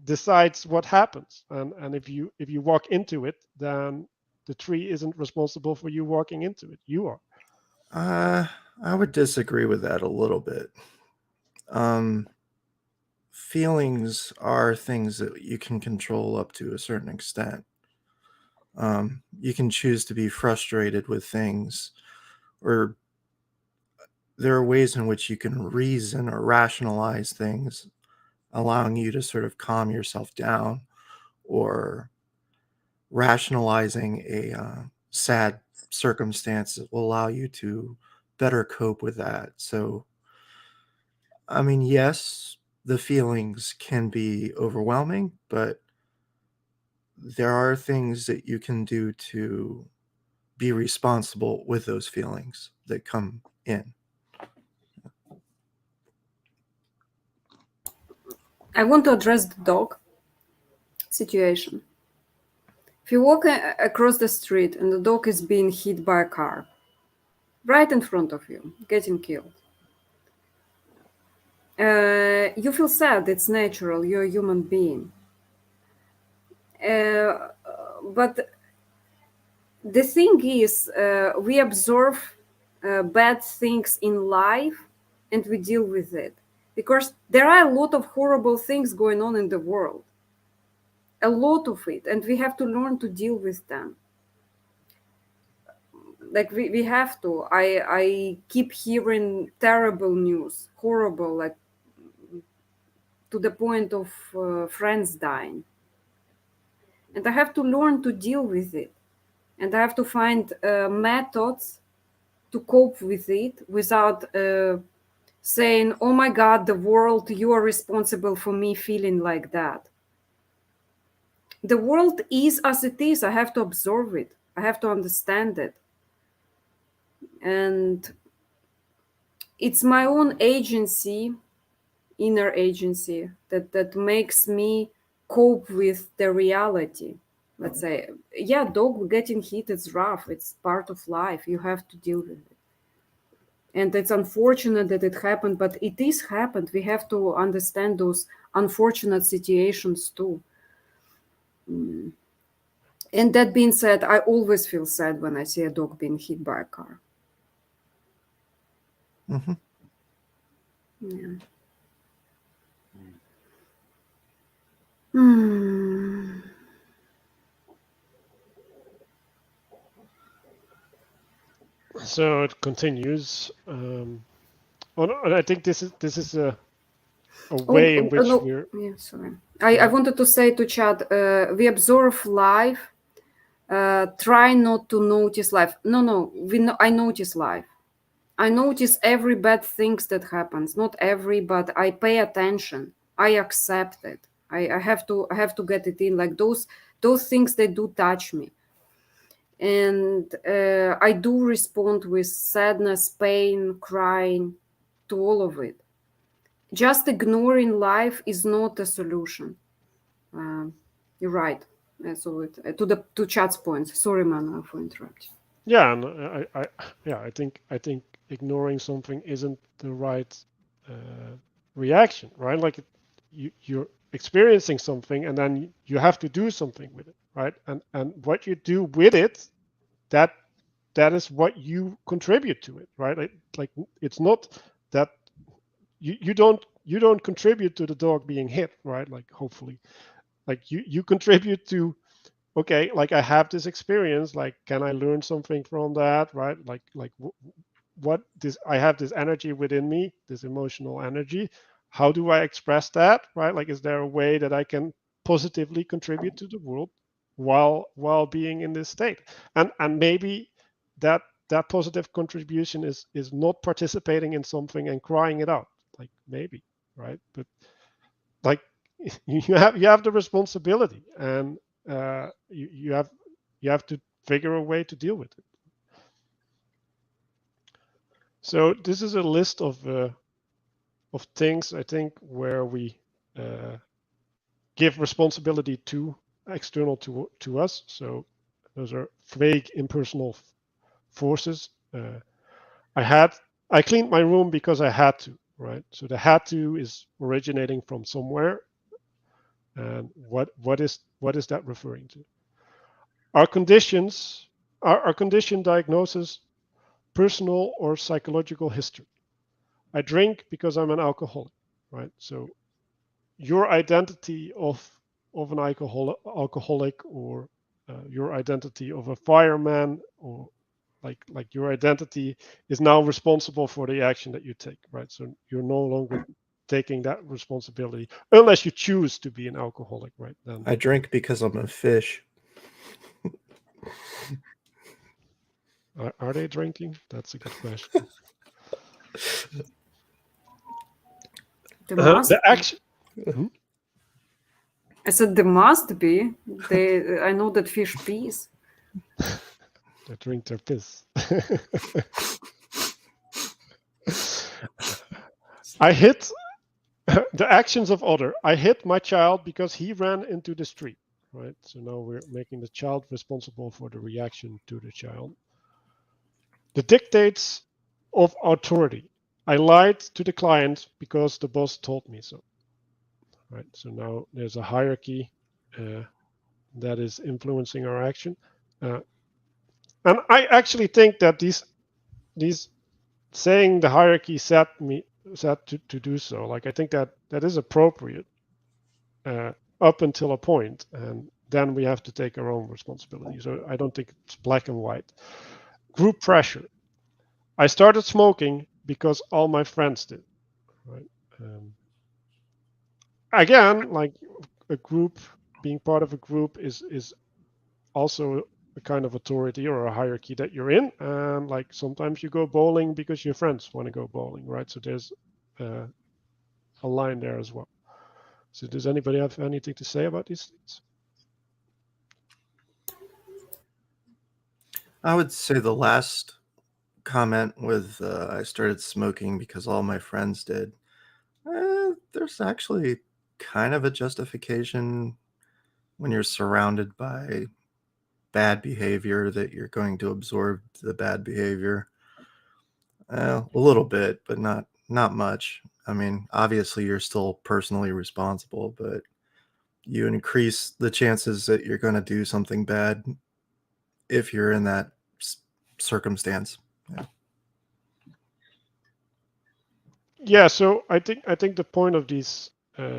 decides what happens. And if you walk into it, then the tree isn't responsible for you walking into it. You are. I would disagree with that a little bit. Feelings are things that you can control up to a certain extent. You can choose to be frustrated with things, or there are ways in which you can reason or rationalize things, allowing you to sort of calm yourself down, or rationalizing a sad circumstance that will allow you to better cope with that. So, I mean, yes, the feelings can be overwhelming, but there are things that you can do to be responsible with those feelings that come in. I want to address the dog situation. If you walk across the street and the dog is being hit by a car, right in front of you, getting killed, you feel sad. It's natural. You're a human being. But the thing is, we observe bad things in life and we deal with it. Because there are a lot of horrible things going on in the world. A lot of it. And we have to learn to deal with them. Like we have to. I keep hearing terrible news, horrible, like to the point of friends dying. And I have to learn to deal with it. And I have to find methods to cope with it without saying, oh my God, the world, you are responsible for me feeling like that. The world is as it is. I have to observe it. I have to understand it. And it's my own agency, inner agency, that makes me cope with the reality. Let's say, yeah, dog getting hit, it's rough. It's part of life. You have to deal with it. And it's unfortunate that it happened, but it is happened. We have to understand those unfortunate situations too. And that being said, I always feel sad when I see a dog being hit by a car. Mm-hmm. Yeah. So it continues. I think this is a way in which we're. Yeah, sorry. I wanted to say to Chad, we observe life. Try not to notice life. No. I notice life. I notice every bad things that happens. Not every, but I pay attention. I accept it. I have to get it in. Like those things that do touch me. And I do respond with sadness, pain, crying, to all of it. Just ignoring life is not a solution. You're right. So to Chad's point. Sorry, Manuel, for interrupting. Yeah, and I think ignoring something isn't the right reaction, right? Like you're experiencing something, and then you have to do something with it, right? And what you do with it, that is what you contribute to it, right? Like it's not that you don't contribute to the dog being hit, right? Like hopefully, like you contribute to, okay, like I have this experience, like can I learn something from that, right? Like what this, I have this energy within me, this emotional energy. How do I express that, right? Like is there a way that I can positively contribute to the world while being in this state? And maybe that positive contribution is not participating in something and crying it out, like maybe, right? But like you have the responsibility, and you have to figure a way to deal with it. So this is a list of things, I think, where we give responsibility to external to us. So those are vague, impersonal forces. I cleaned my room because I had to, right? So the had to is originating from somewhere. And what is that referring to? Our conditions, our condition diagnosis, personal or psychological history. I drink because I'm an alcoholic, right? So your identity of an alcoholic, or your identity of a fireman, or like your identity is now responsible for the action that you take, right? So you're no longer taking that responsibility unless you choose to be an alcoholic, right? Then I drink because I'm a fish. Are they drinking? That's a good question. The action. I said there must be. I know that fish pees. They drink their piss. I hit the actions of other. I hit my child because he ran into the street, right? So now we're making the child responsible for the reaction to the child. The dictates of authority. I lied to the client because the boss told me so, right? So now there's a hierarchy that is influencing our action. And I actually think that these saying the hierarchy set to do so, like I think that is appropriate up until a point, and then we have to take our own responsibility. So I don't think it's black and white. Group pressure. I started smoking because all my friends did, right? Again, like a group, being part of a group is also a kind of authority or a hierarchy that you're in. And like sometimes you go bowling because your friends want to go bowling, right? So there's a line there as well. So does anybody have anything to say about these things? I would say the last comment with I started smoking because all my friends did. There's actually kind of a justification when you're surrounded by bad behavior that you're going to absorb the bad behavior. A little bit, but not much. I mean, obviously you're still personally responsible, but you increase the chances that you're going to do something bad if you're in that circumstance. Yeah. Yeah, so I think the point of these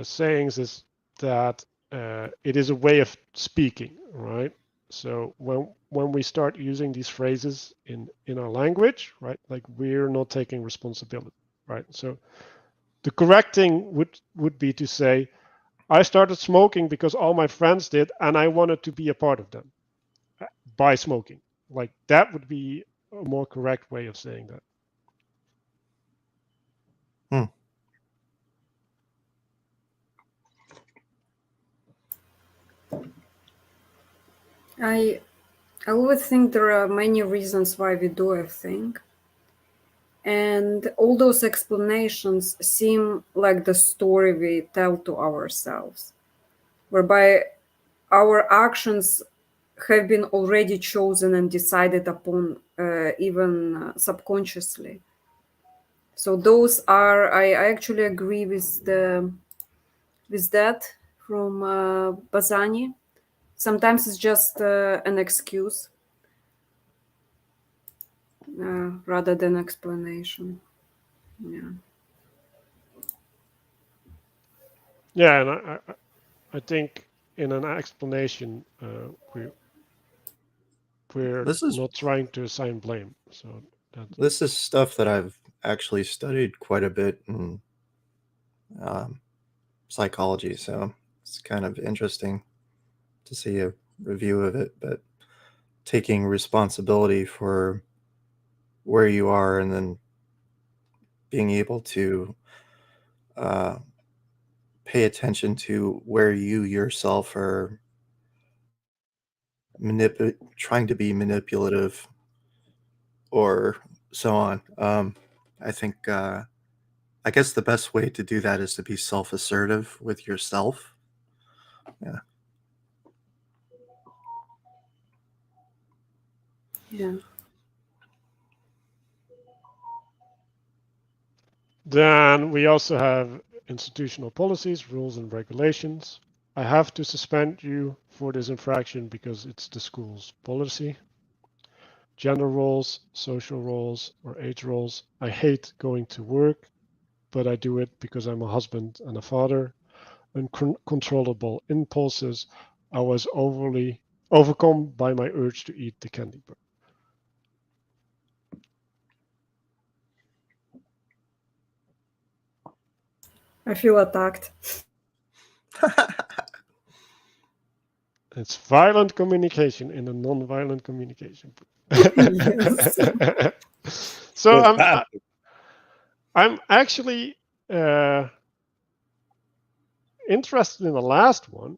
sayings is that it is a way of speaking, right? So when we start using these phrases in our language, right, like we're not taking responsibility, right? So the correct thing would be to say, I started smoking because all my friends did, and I wanted to be a part of them by smoking. Like that would be a more correct way of saying that. I always think there are many reasons why we do a thing. And all those explanations seem like the story we tell to ourselves, whereby our actions have been already chosen and decided upon, even subconsciously. So those are, I actually agree with that from Bazani. Sometimes it's just an excuse rather than explanation. Yeah. Yeah, and I think in an explanation we're This is not trying to assign blame. So this is stuff that I've actually studied quite a bit in psychology, so it's kind of interesting to see a review of it. But taking responsibility for where you are and then being able to pay attention to where you yourself are trying to be manipulative or so on. I think I guess the best way to do that is to be self-assertive with yourself. Yeah. Yeah. then we also have institutional policies, rules, and regulations. I have to suspend you for this infraction because it's the school's policy. Gender roles, social roles, or age roles. I hate going to work, but I do it because I'm a husband and a father. Uncontrollable impulses. I was overcome by my urge to eat the candy bar. I feel attacked. It's violent communication in a non-violent communication. Yes. So I'm actually interested in the last one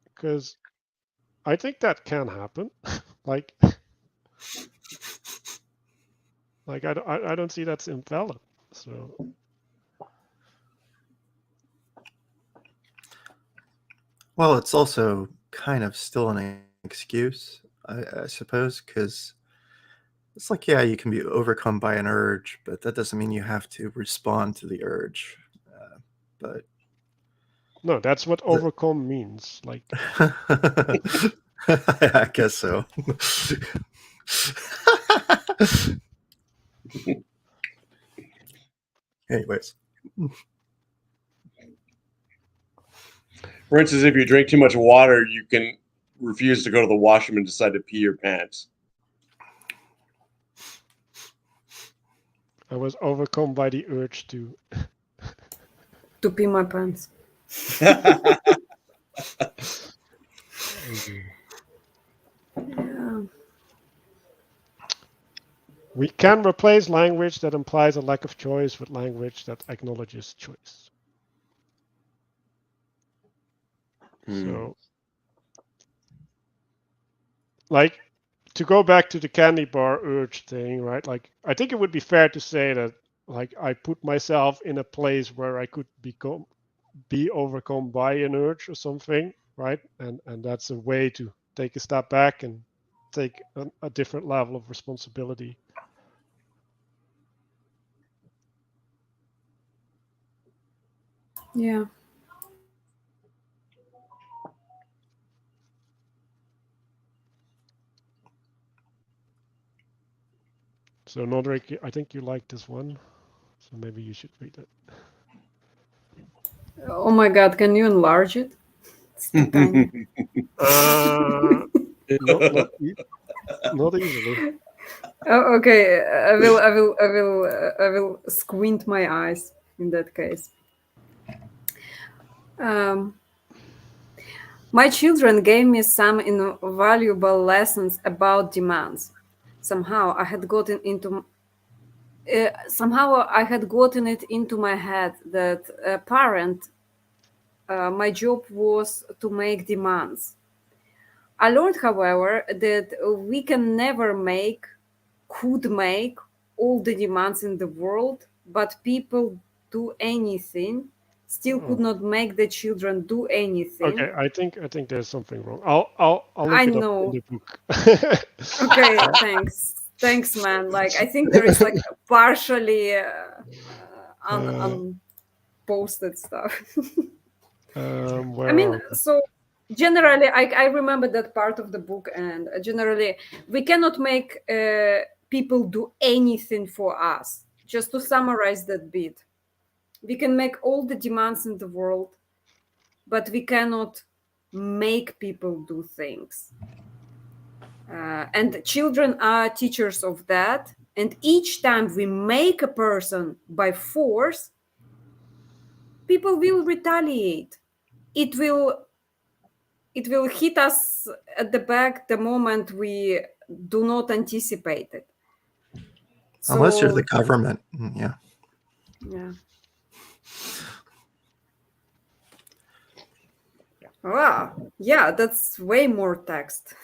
because I think that can happen. like I don't see that's invalid. So Well, it's also kind of still an excuse, I suppose, because it's like, yeah, you can be overcome by an urge, but that doesn't mean you have to respond to the urge. But No, that's what overcome means. Like, I guess so. Anyways. For instance, if you drink too much water, you can refuse to go to the washroom and decide to pee your pants. I was overcome by the urge to pee my pants. Yeah. We can replace language that implies a lack of choice with language that acknowledges choice. So, like, to go back to the candy bar urge thing, right? Like, I think it would be fair to say that, like, I put myself in a place where I could be overcome by an urge or something, right? And that's a way to take a step back and take a different level of responsibility. Yeah. So Nodrik, I think you like this one, so maybe you should read it. Oh my God, can you enlarge it? It's too tiny. Not easily. Oh, okay, I will squint my eyes in that case. My children gave me some invaluable lessons about demands. Somehow I had gotten it into my head that a parent, my job was to make demands. I learned, however, that we can never could make all the demands in the world, but people do anything, still could not make the children do anything. Okay, I think there's something wrong. I'll look I it up know. in the book. Okay, thanks, man. Like, I think there is like partially unposted stuff. I mean, so generally, I remember that part of the book, and generally, we cannot make people do anything for us. Just to summarize that bit, we can make all the demands in the world, but we cannot make people do things. And children are teachers of that. And each time we make a person by force, people will retaliate. It will hit us at the back the moment we do not anticipate it. Unless you're the government, yeah. Yeah. Wow. Yeah, that's way more text.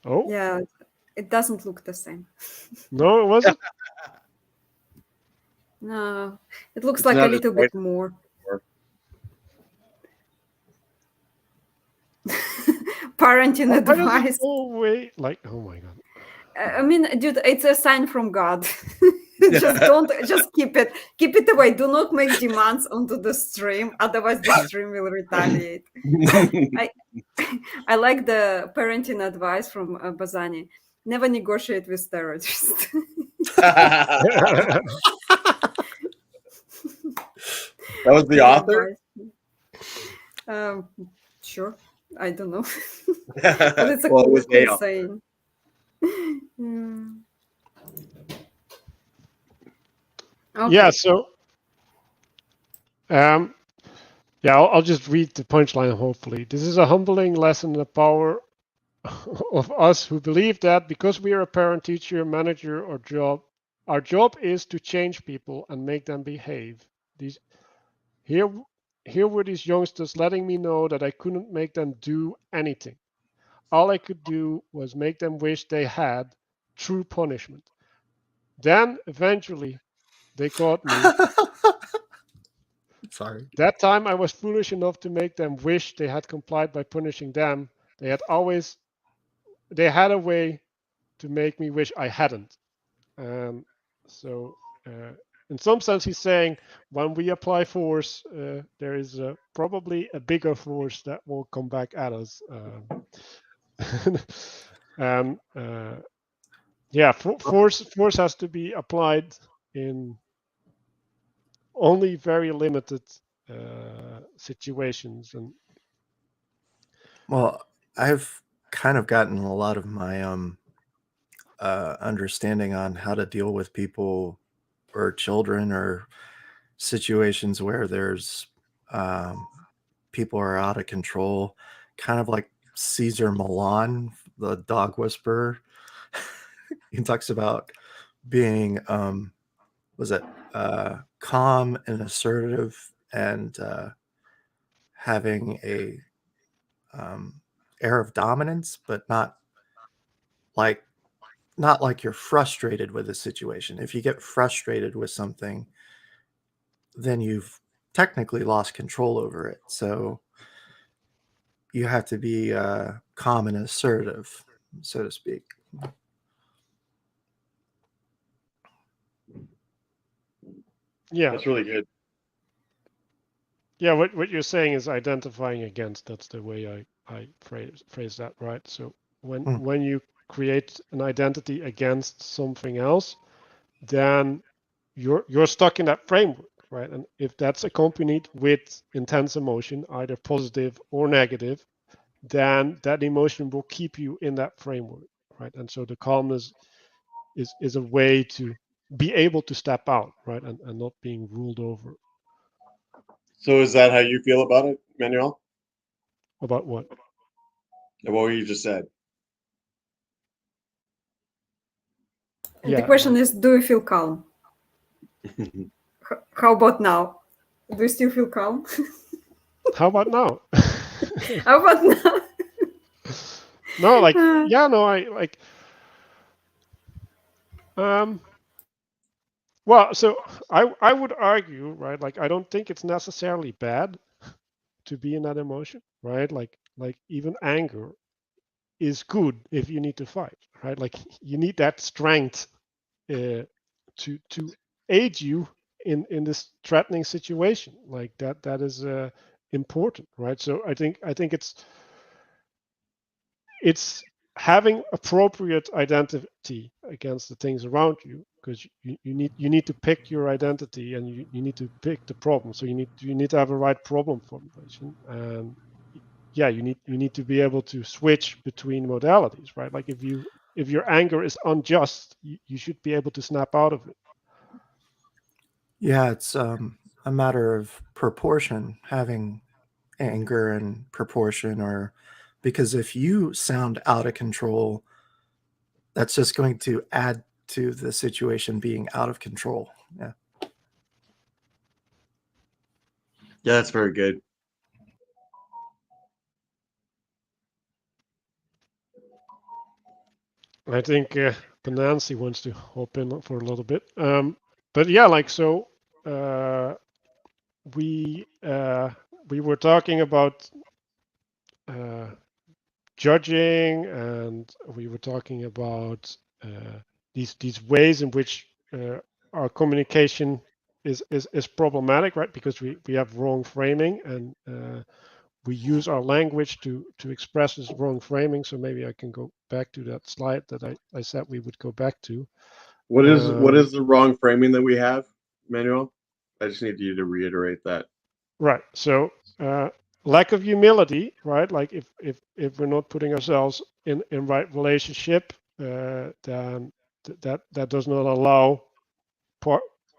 Oh. Yeah, it doesn't look the same. No, it wasn't. No, it looks like a little bit more. Parenting advice. Oh wait, like, oh my God. I mean, dude, it's a sign from God. Just keep it away. Do not make demands onto the stream, otherwise the stream will retaliate. I like the parenting advice from Bazani. Never negotiate with terrorists. That was the author? Sure. I don't know. But it's a Well, cool it was saying. Okay. Yeah, so I'll just read the punchline, hopefully. This is a humbling lesson in the power of us who believe that because we are a parent, teacher, manager, or our job is to change people and make them behave. Here were these youngsters letting me know that I couldn't make them do anything. All I could do was make them wish they had true punishment. Then, eventually, They caught me. Sorry. That time I was foolish enough to make them wish they had complied by punishing them. They had a way to make me wish I hadn't. So in some sense, he's saying when we apply force, there is probably a bigger force that will come back at us. Force has to be applied in only very limited situations. And well, I've kind of gotten a lot of my understanding on how to deal with people or children or situations where there's people are out of control, kind of like Caesar Milan, the dog whisperer. He talks about being calm and assertive and having a air of dominance, but not like you're frustrated with a situation. If you get frustrated with something, then you've technically lost control over it. So you have to be calm and assertive, so to speak. yeah, That's really good. yeah. What you're saying is identifying against. That's the way I phrase that, right? So when you create an identity against something else, then you're stuck in that framework, right? And if that's accompanied with intense emotion, either positive or negative, then that emotion will keep you in that framework, right? And so the calmness is a way to be able to step out, right? And not being ruled over. So is that how you feel about it, Manuel? About what? What you just said? And the question is, do you feel calm? How about now? Do you still feel calm? How about now? How about now? No, I like. Well, so I would argue, right? Like I don't think it's necessarily bad to be in that emotion, right? Like even anger is good if you need to fight, right? Like you need that strength to aid you in this threatening situation. Like that is important, right? So I think it's having appropriate identity against the things around you, because you need to pick your identity, and you need to pick the problem. So you need to have a right problem formulation, and you need to be able to switch between modalities, right? Like if your anger is unjust, you should be able to snap out of it. Yeah, it's a matter of proportion, having anger and proportion, or because if you sound out of control, that's just going to add to the situation being out of control. Yeah. Yeah, that's very good. I think Penancy wants to hop in for a little bit. But yeah, like so we were talking about judging, and we were talking about these ways in which our communication is problematic, right? Because we have wrong framing, and we use our language to express this wrong framing. So maybe I can go back to that slide that I said we would go back to. What is the wrong framing that we have, Manuel? I just need you to reiterate that. Right. So lack of humility, right? Like if we're not putting ourselves in right relationship, then that does not allow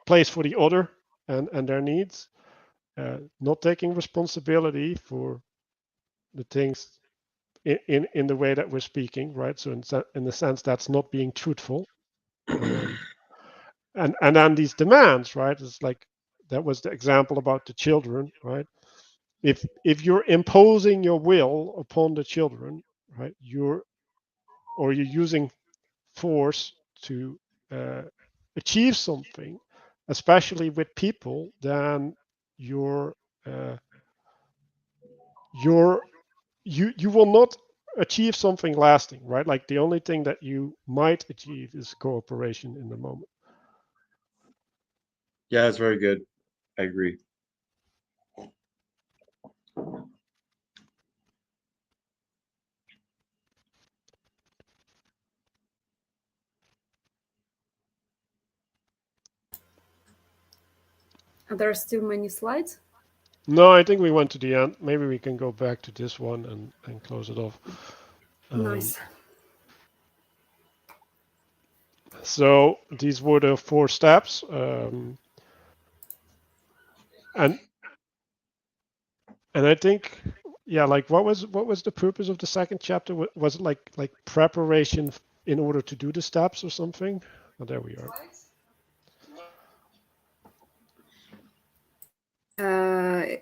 place for the other and their needs. Not taking responsibility for the things in the way that we're speaking, right? So in the sense that's not being truthful. And then these demands, right? It's like that was the example about the children, right? If you're imposing your will upon the children, right, you're using force to achieve something, especially with people, then you will not achieve something lasting, right? Like the only thing that you might achieve is cooperation in the moment. Yeah, that's very good. I agree. Are there still many slides? No, I think we went to the end. Maybe we can go back to this one and close it off. Nice. So these were the 4 steps, and I think, yeah, like what was the purpose of the second chapter? Was it like preparation in order to do the steps or something? Oh, there we are.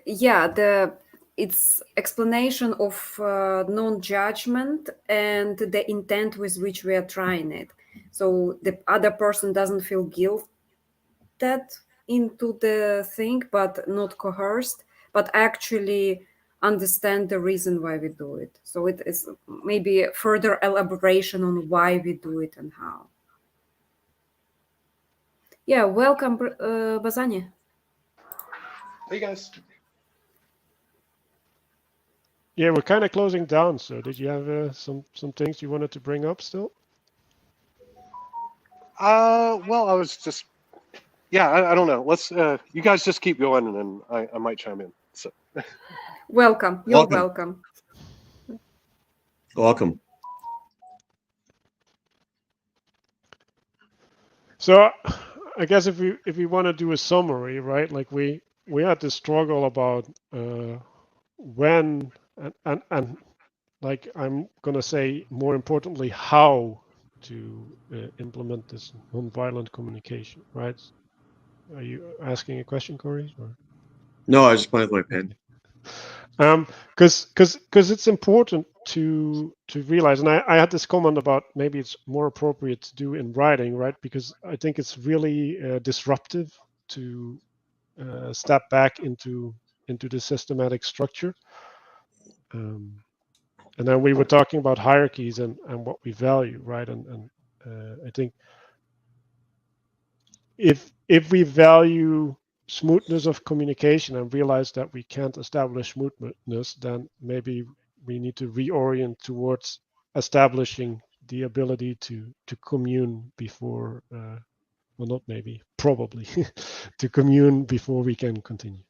Yeah, it's explanation of non-judgment and the intent with which we are trying it. So the other person doesn't feel guilted into the thing, but not coerced, but actually understand the reason why we do it. So it is maybe further elaboration on why we do it and how. Yeah, welcome, Bazani. Hey guys. Yeah, we're kind of closing down. So did you have some things you wanted to bring up still? Well, I was just, yeah, I don't know. Let's, you guys just keep going, and then I might chime in. So. Welcome. You're welcome. Welcome. So I guess if we want to do a summary, right? Like we had this struggle about when and like I'm gonna say more importantly how to implement this nonviolent communication, right? Are you asking a question, Corey? Or? No, I just played with my pen. Because it's important to realize, and I had this comment about maybe it's more appropriate to do in writing, right? Because I think it's really disruptive to step back into the systematic structure. And then we were talking about hierarchies and what we value, right? And I think if we value smoothness of communication and realize that we can't establish smoothness, then maybe we need to reorient towards establishing the ability to commune before, well, not maybe, probably, to commune before we can continue.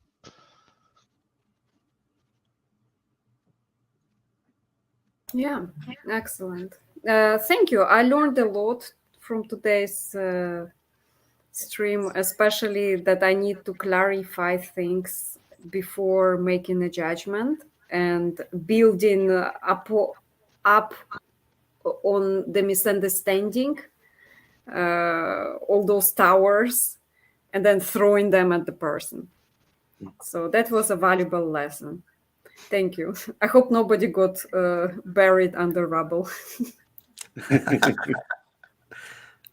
Yeah, excellent. Thank you. I learned a lot from today's stream, especially that I need to clarify things before making a judgment and building up on the misunderstanding, all those towers, and then throwing them at the person. So that was a valuable lesson. Thank you. I hope nobody got buried under rubble.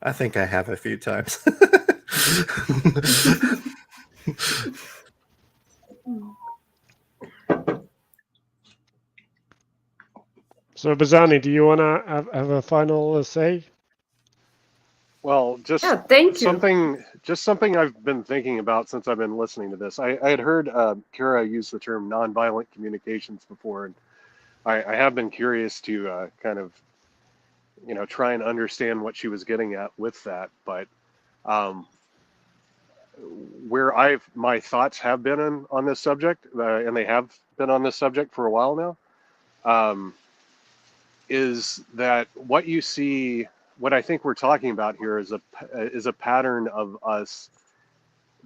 I think I have a few times. So, Bazani, do you want to have a final say? Well, just thank you. something I've been thinking about since I've been listening to this. I had heard Kara use the term nonviolent communications before, and I have been curious to kind of, try and understand what she was getting at with that. But where my thoughts have been on this subject, and they have been on this subject for a while now, is that what you see, what I think we're talking about here is a pattern of us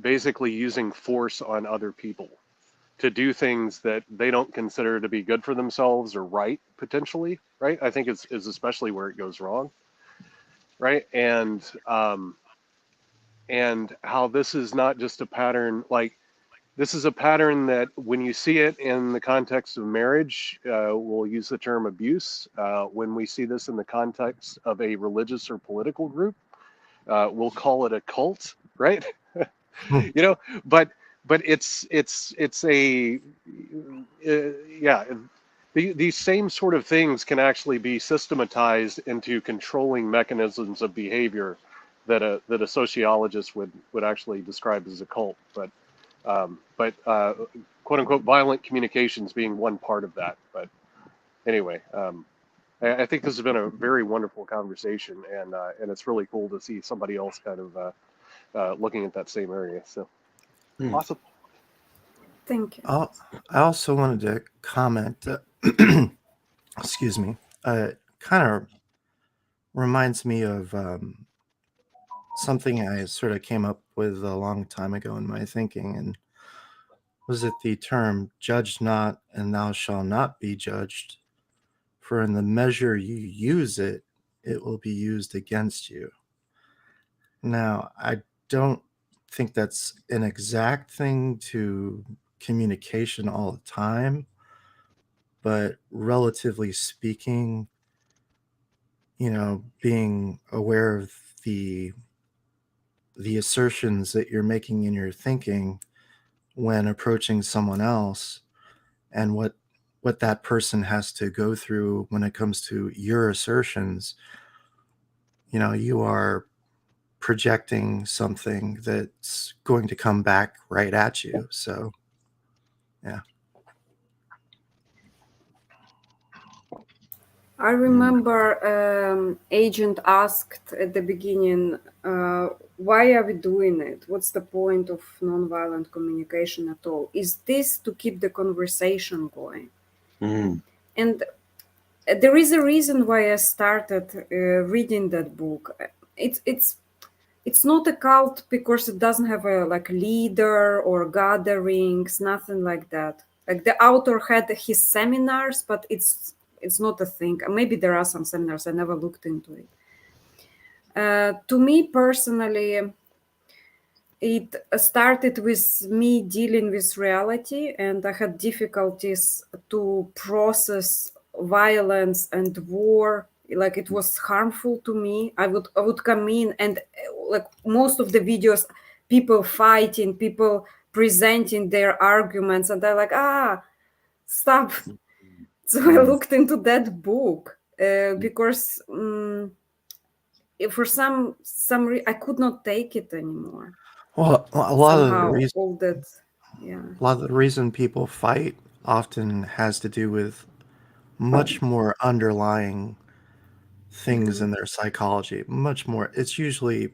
basically using force on other people to do things that they don't consider to be good for themselves or right, potentially, right? I think is especially where it goes wrong, right? And how this is not just a pattern, like this is a pattern that when you see it in the context of marriage, we'll use the term abuse. When we see this in the context of a religious or political group, we'll call it a cult, right? Hmm. you know, but it's a yeah. These same sort of things can actually be systematized into controlling mechanisms of behavior that a sociologist would actually describe as a cult. But quote unquote violent communications being one part of that. But anyway, I think this has been a very wonderful conversation, and it's really cool to see somebody else kind of looking at that same area. So Hmm. awesome. Thank you. I also wanted to comment. Excuse me. Kind of reminds me of something I sort of came up with a long time ago in my thinking, and was it the term "judge not, and thou shalt not be judged"? For in the measure you use it, it will be used against you. Now, I don't think that's an exact thing to communication all the time, but relatively speaking, being aware of the assertions that you're making in your thinking when approaching someone else, and what that person has to go through when it comes to your assertions, you are projecting something that's going to come back right at you. So, yeah. I remember agent asked at the beginning, why are we doing it? What's the point of nonviolent communication at all? Is this to keep the conversation going? Hmm. And there is a reason why I started reading that book. It's not a cult because it doesn't have a leader or gatherings, nothing like that. Like the author had his seminars, but it's not a thing. Maybe there are some seminars. I never looked into it. To me personally, it started with me dealing with reality, and I had difficulties to process violence and war. Like it was harmful to me. I would come in and like most of the videos, people fighting, people presenting their arguments, and they're like, stop. So I looked into that book because for I could not take it anymore. Well, a Somehow all that, yeah. lot of the reason people fight often has to do with much more underlying things in their psychology. Much more. It's usually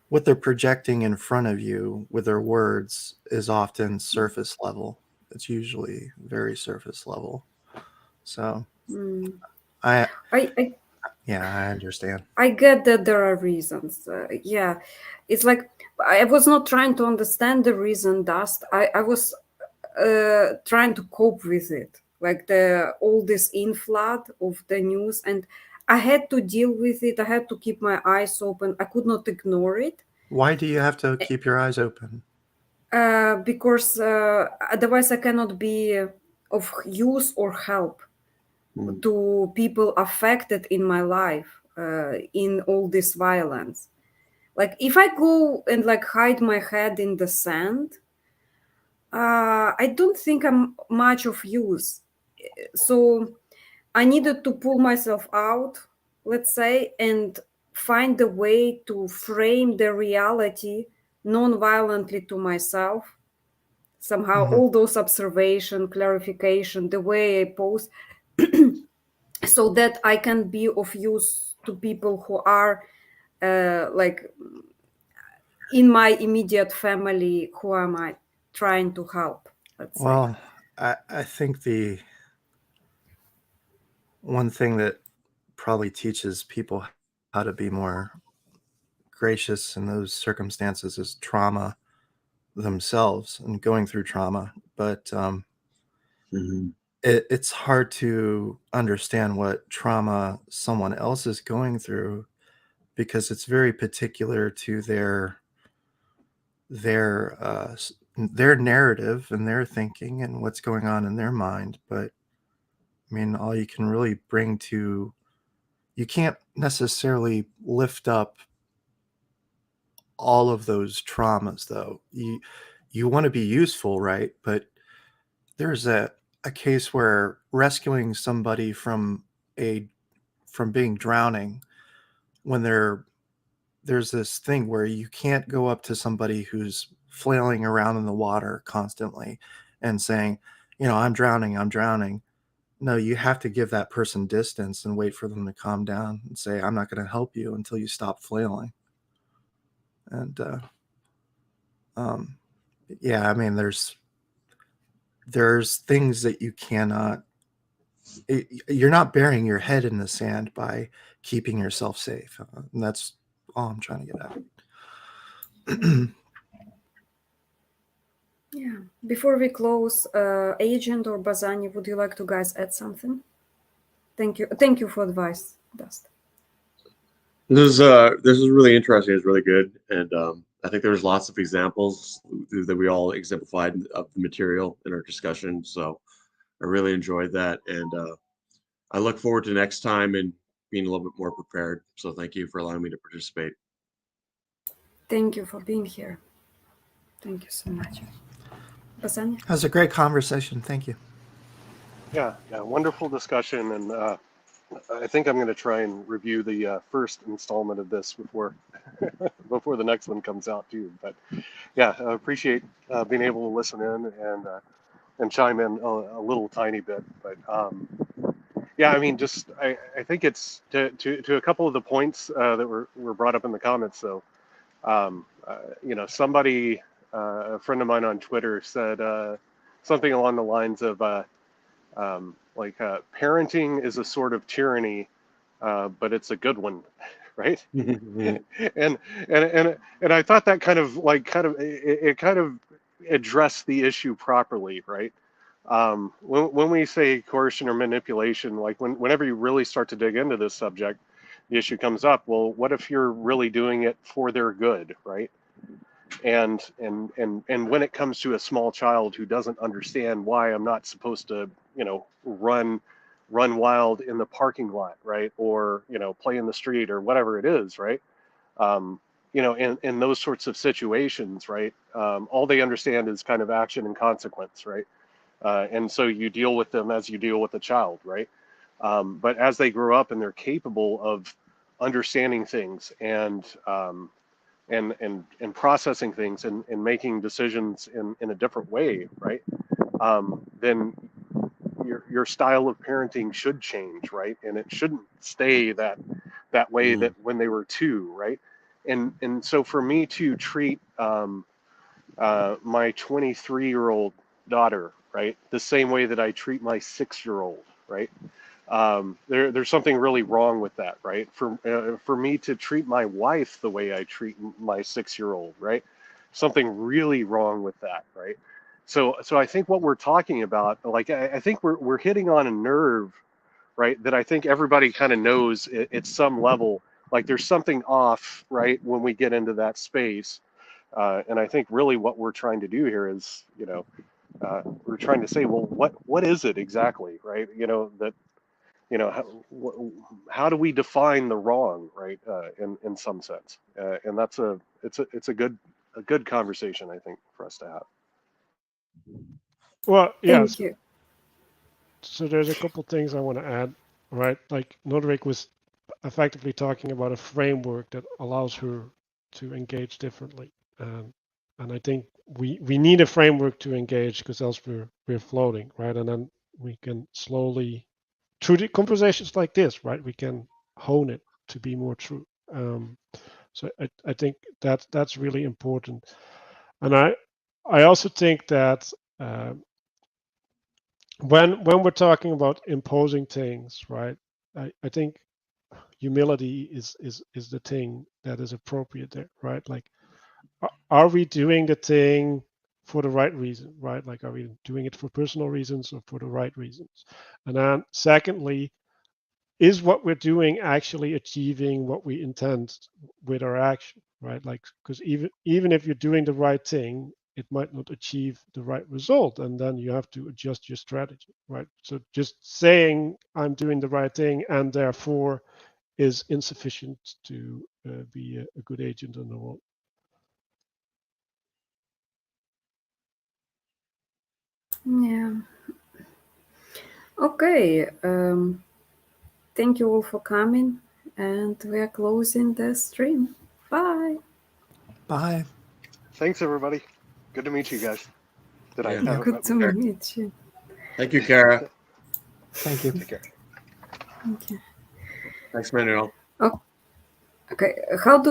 what they're projecting in front of you with their words is often surface level. It's usually very surface level. So Mm. I I yeah, I understand. I get that there are reasons. Yeah, it's like I was not trying to understand the reason. Dust. I was trying to cope with it, like the all this inflood of the news, and I had to deal with it. I had to keep my eyes open. I could not ignore it Why do you have to keep your eyes open? because otherwise I cannot be of use or help to people affected in my life in all this violence. Like if I go and like hide my head in the sand, I don't think I'm much of use. So I needed to pull myself out, let's say, and find a way to frame the reality non-violently to myself. Somehow Mhm. all those observation, clarification, the way I pose, so that I can be of use to people who are like in my immediate family. Who am I trying to help, let's say? Well, I think the one thing that probably teaches people how to be more gracious in those circumstances is trauma themselves and going through trauma. But it's hard to understand what trauma someone else is going through because it's very particular to their narrative and their thinking and what's going on in their mind. But I mean, all you can really bring to you can't necessarily lift up all of those traumas, though. You want to be useful, right? But there's a case where rescuing somebody from being drowning, when there's this thing where you can't go up to somebody who's flailing around in the water constantly and saying, I'm drowning. No, you have to give that person distance and wait for them to calm down and say, I'm not going to help you until you stop flailing. And yeah, I mean, there's things that you cannot. You're not burying your head in the sand by keeping yourself safe. And that's all I'm trying to get at. Yeah. Before we close, Agent or Bazani, would you like to guys add something? Thank you for advice, Dust. This is really interesting. It's really good, and I think there's lots of examples that we all exemplified of the material in our discussion. So I really enjoyed that, and I look forward to next time and being a little bit more prepared. So thank you for allowing me to participate. Thank you for being here. Thank you so much. Bazani? That was a great conversation. Thank you. Yeah, wonderful discussion, and I think I'm going to try and review the first installment of this before before the next one comes out too. But yeah, I appreciate being able to listen in and chime in a little tiny bit. But yeah, I mean, just I think it's to a couple of the points that were brought up in the comments. So somebody, a friend of mine on Twitter said something along the lines of parenting is a sort of tyranny, but it's a good one, right? and I thought that kind of addressed the issue properly, right? When we say coercion or manipulation, like whenever you really start to dig into this subject, the issue comes up. Well, what if you're really doing it for their good, right? And when it comes to a small child who doesn't understand why I'm not supposed to, run wild in the parking lot, right? Or, play in the street or whatever it is, right? In those sorts of situations, right? All they understand is kind of action and consequence, right? And so you deal with them as you deal with a child, right? But as they grow up and they're capable of understanding things and processing things and making decisions in a different way, right? Then your style of parenting should change, right? And it shouldn't stay that way that when they were 2, right? And so for me to treat my 23-year-old daughter, right, the same way that I treat my 6-year-old, right? There's something really wrong with that, right? For me to treat my wife the way I treat my 6-year-old, right? Something really wrong with that, right? So I think what we're talking about, like I think we're hitting on a nerve, right? That I think everybody kind of knows at some level, like there's something off, right? When we get into that space, and I think really what we're trying to do here is, we're trying to say, well, what is it exactly, right? How do we define the wrong, right? In some sense, and it's a good conversation, I think, for us to have. Well, yes. Thank you. So there's a couple things I want to add, right? Like Nodrik was effectively talking about a framework that allows her to engage differently, and I think we need a framework to engage because else we're floating, right? And then we can slowly, through the conversations like this, right, we can hone it to be more true. So I think that's really important, and I also think that when we're talking about imposing things, right, I think humility is the thing that is appropriate there, right? Like, are we doing the thing for the right reason, right? Like, are we doing it for personal reasons or for the right reasons? And then secondly, is what we're doing actually achieving what we intend with our action, right? Like, because even if you're doing the right thing, it might not achieve the right result, and then you have to adjust your strategy, right? So just saying I'm doing the right thing and therefore is insufficient to be a good agent in the world. Yeah. Okay. Thank you all for coming, and we are closing the stream. Bye. Bye. Thanks, everybody. Good to meet you guys. That I Yeah. haven't Good met to before. meet you. Thank you, Kara. Thank you. Take care. Okay. Thanks, Manuel. Okay. How do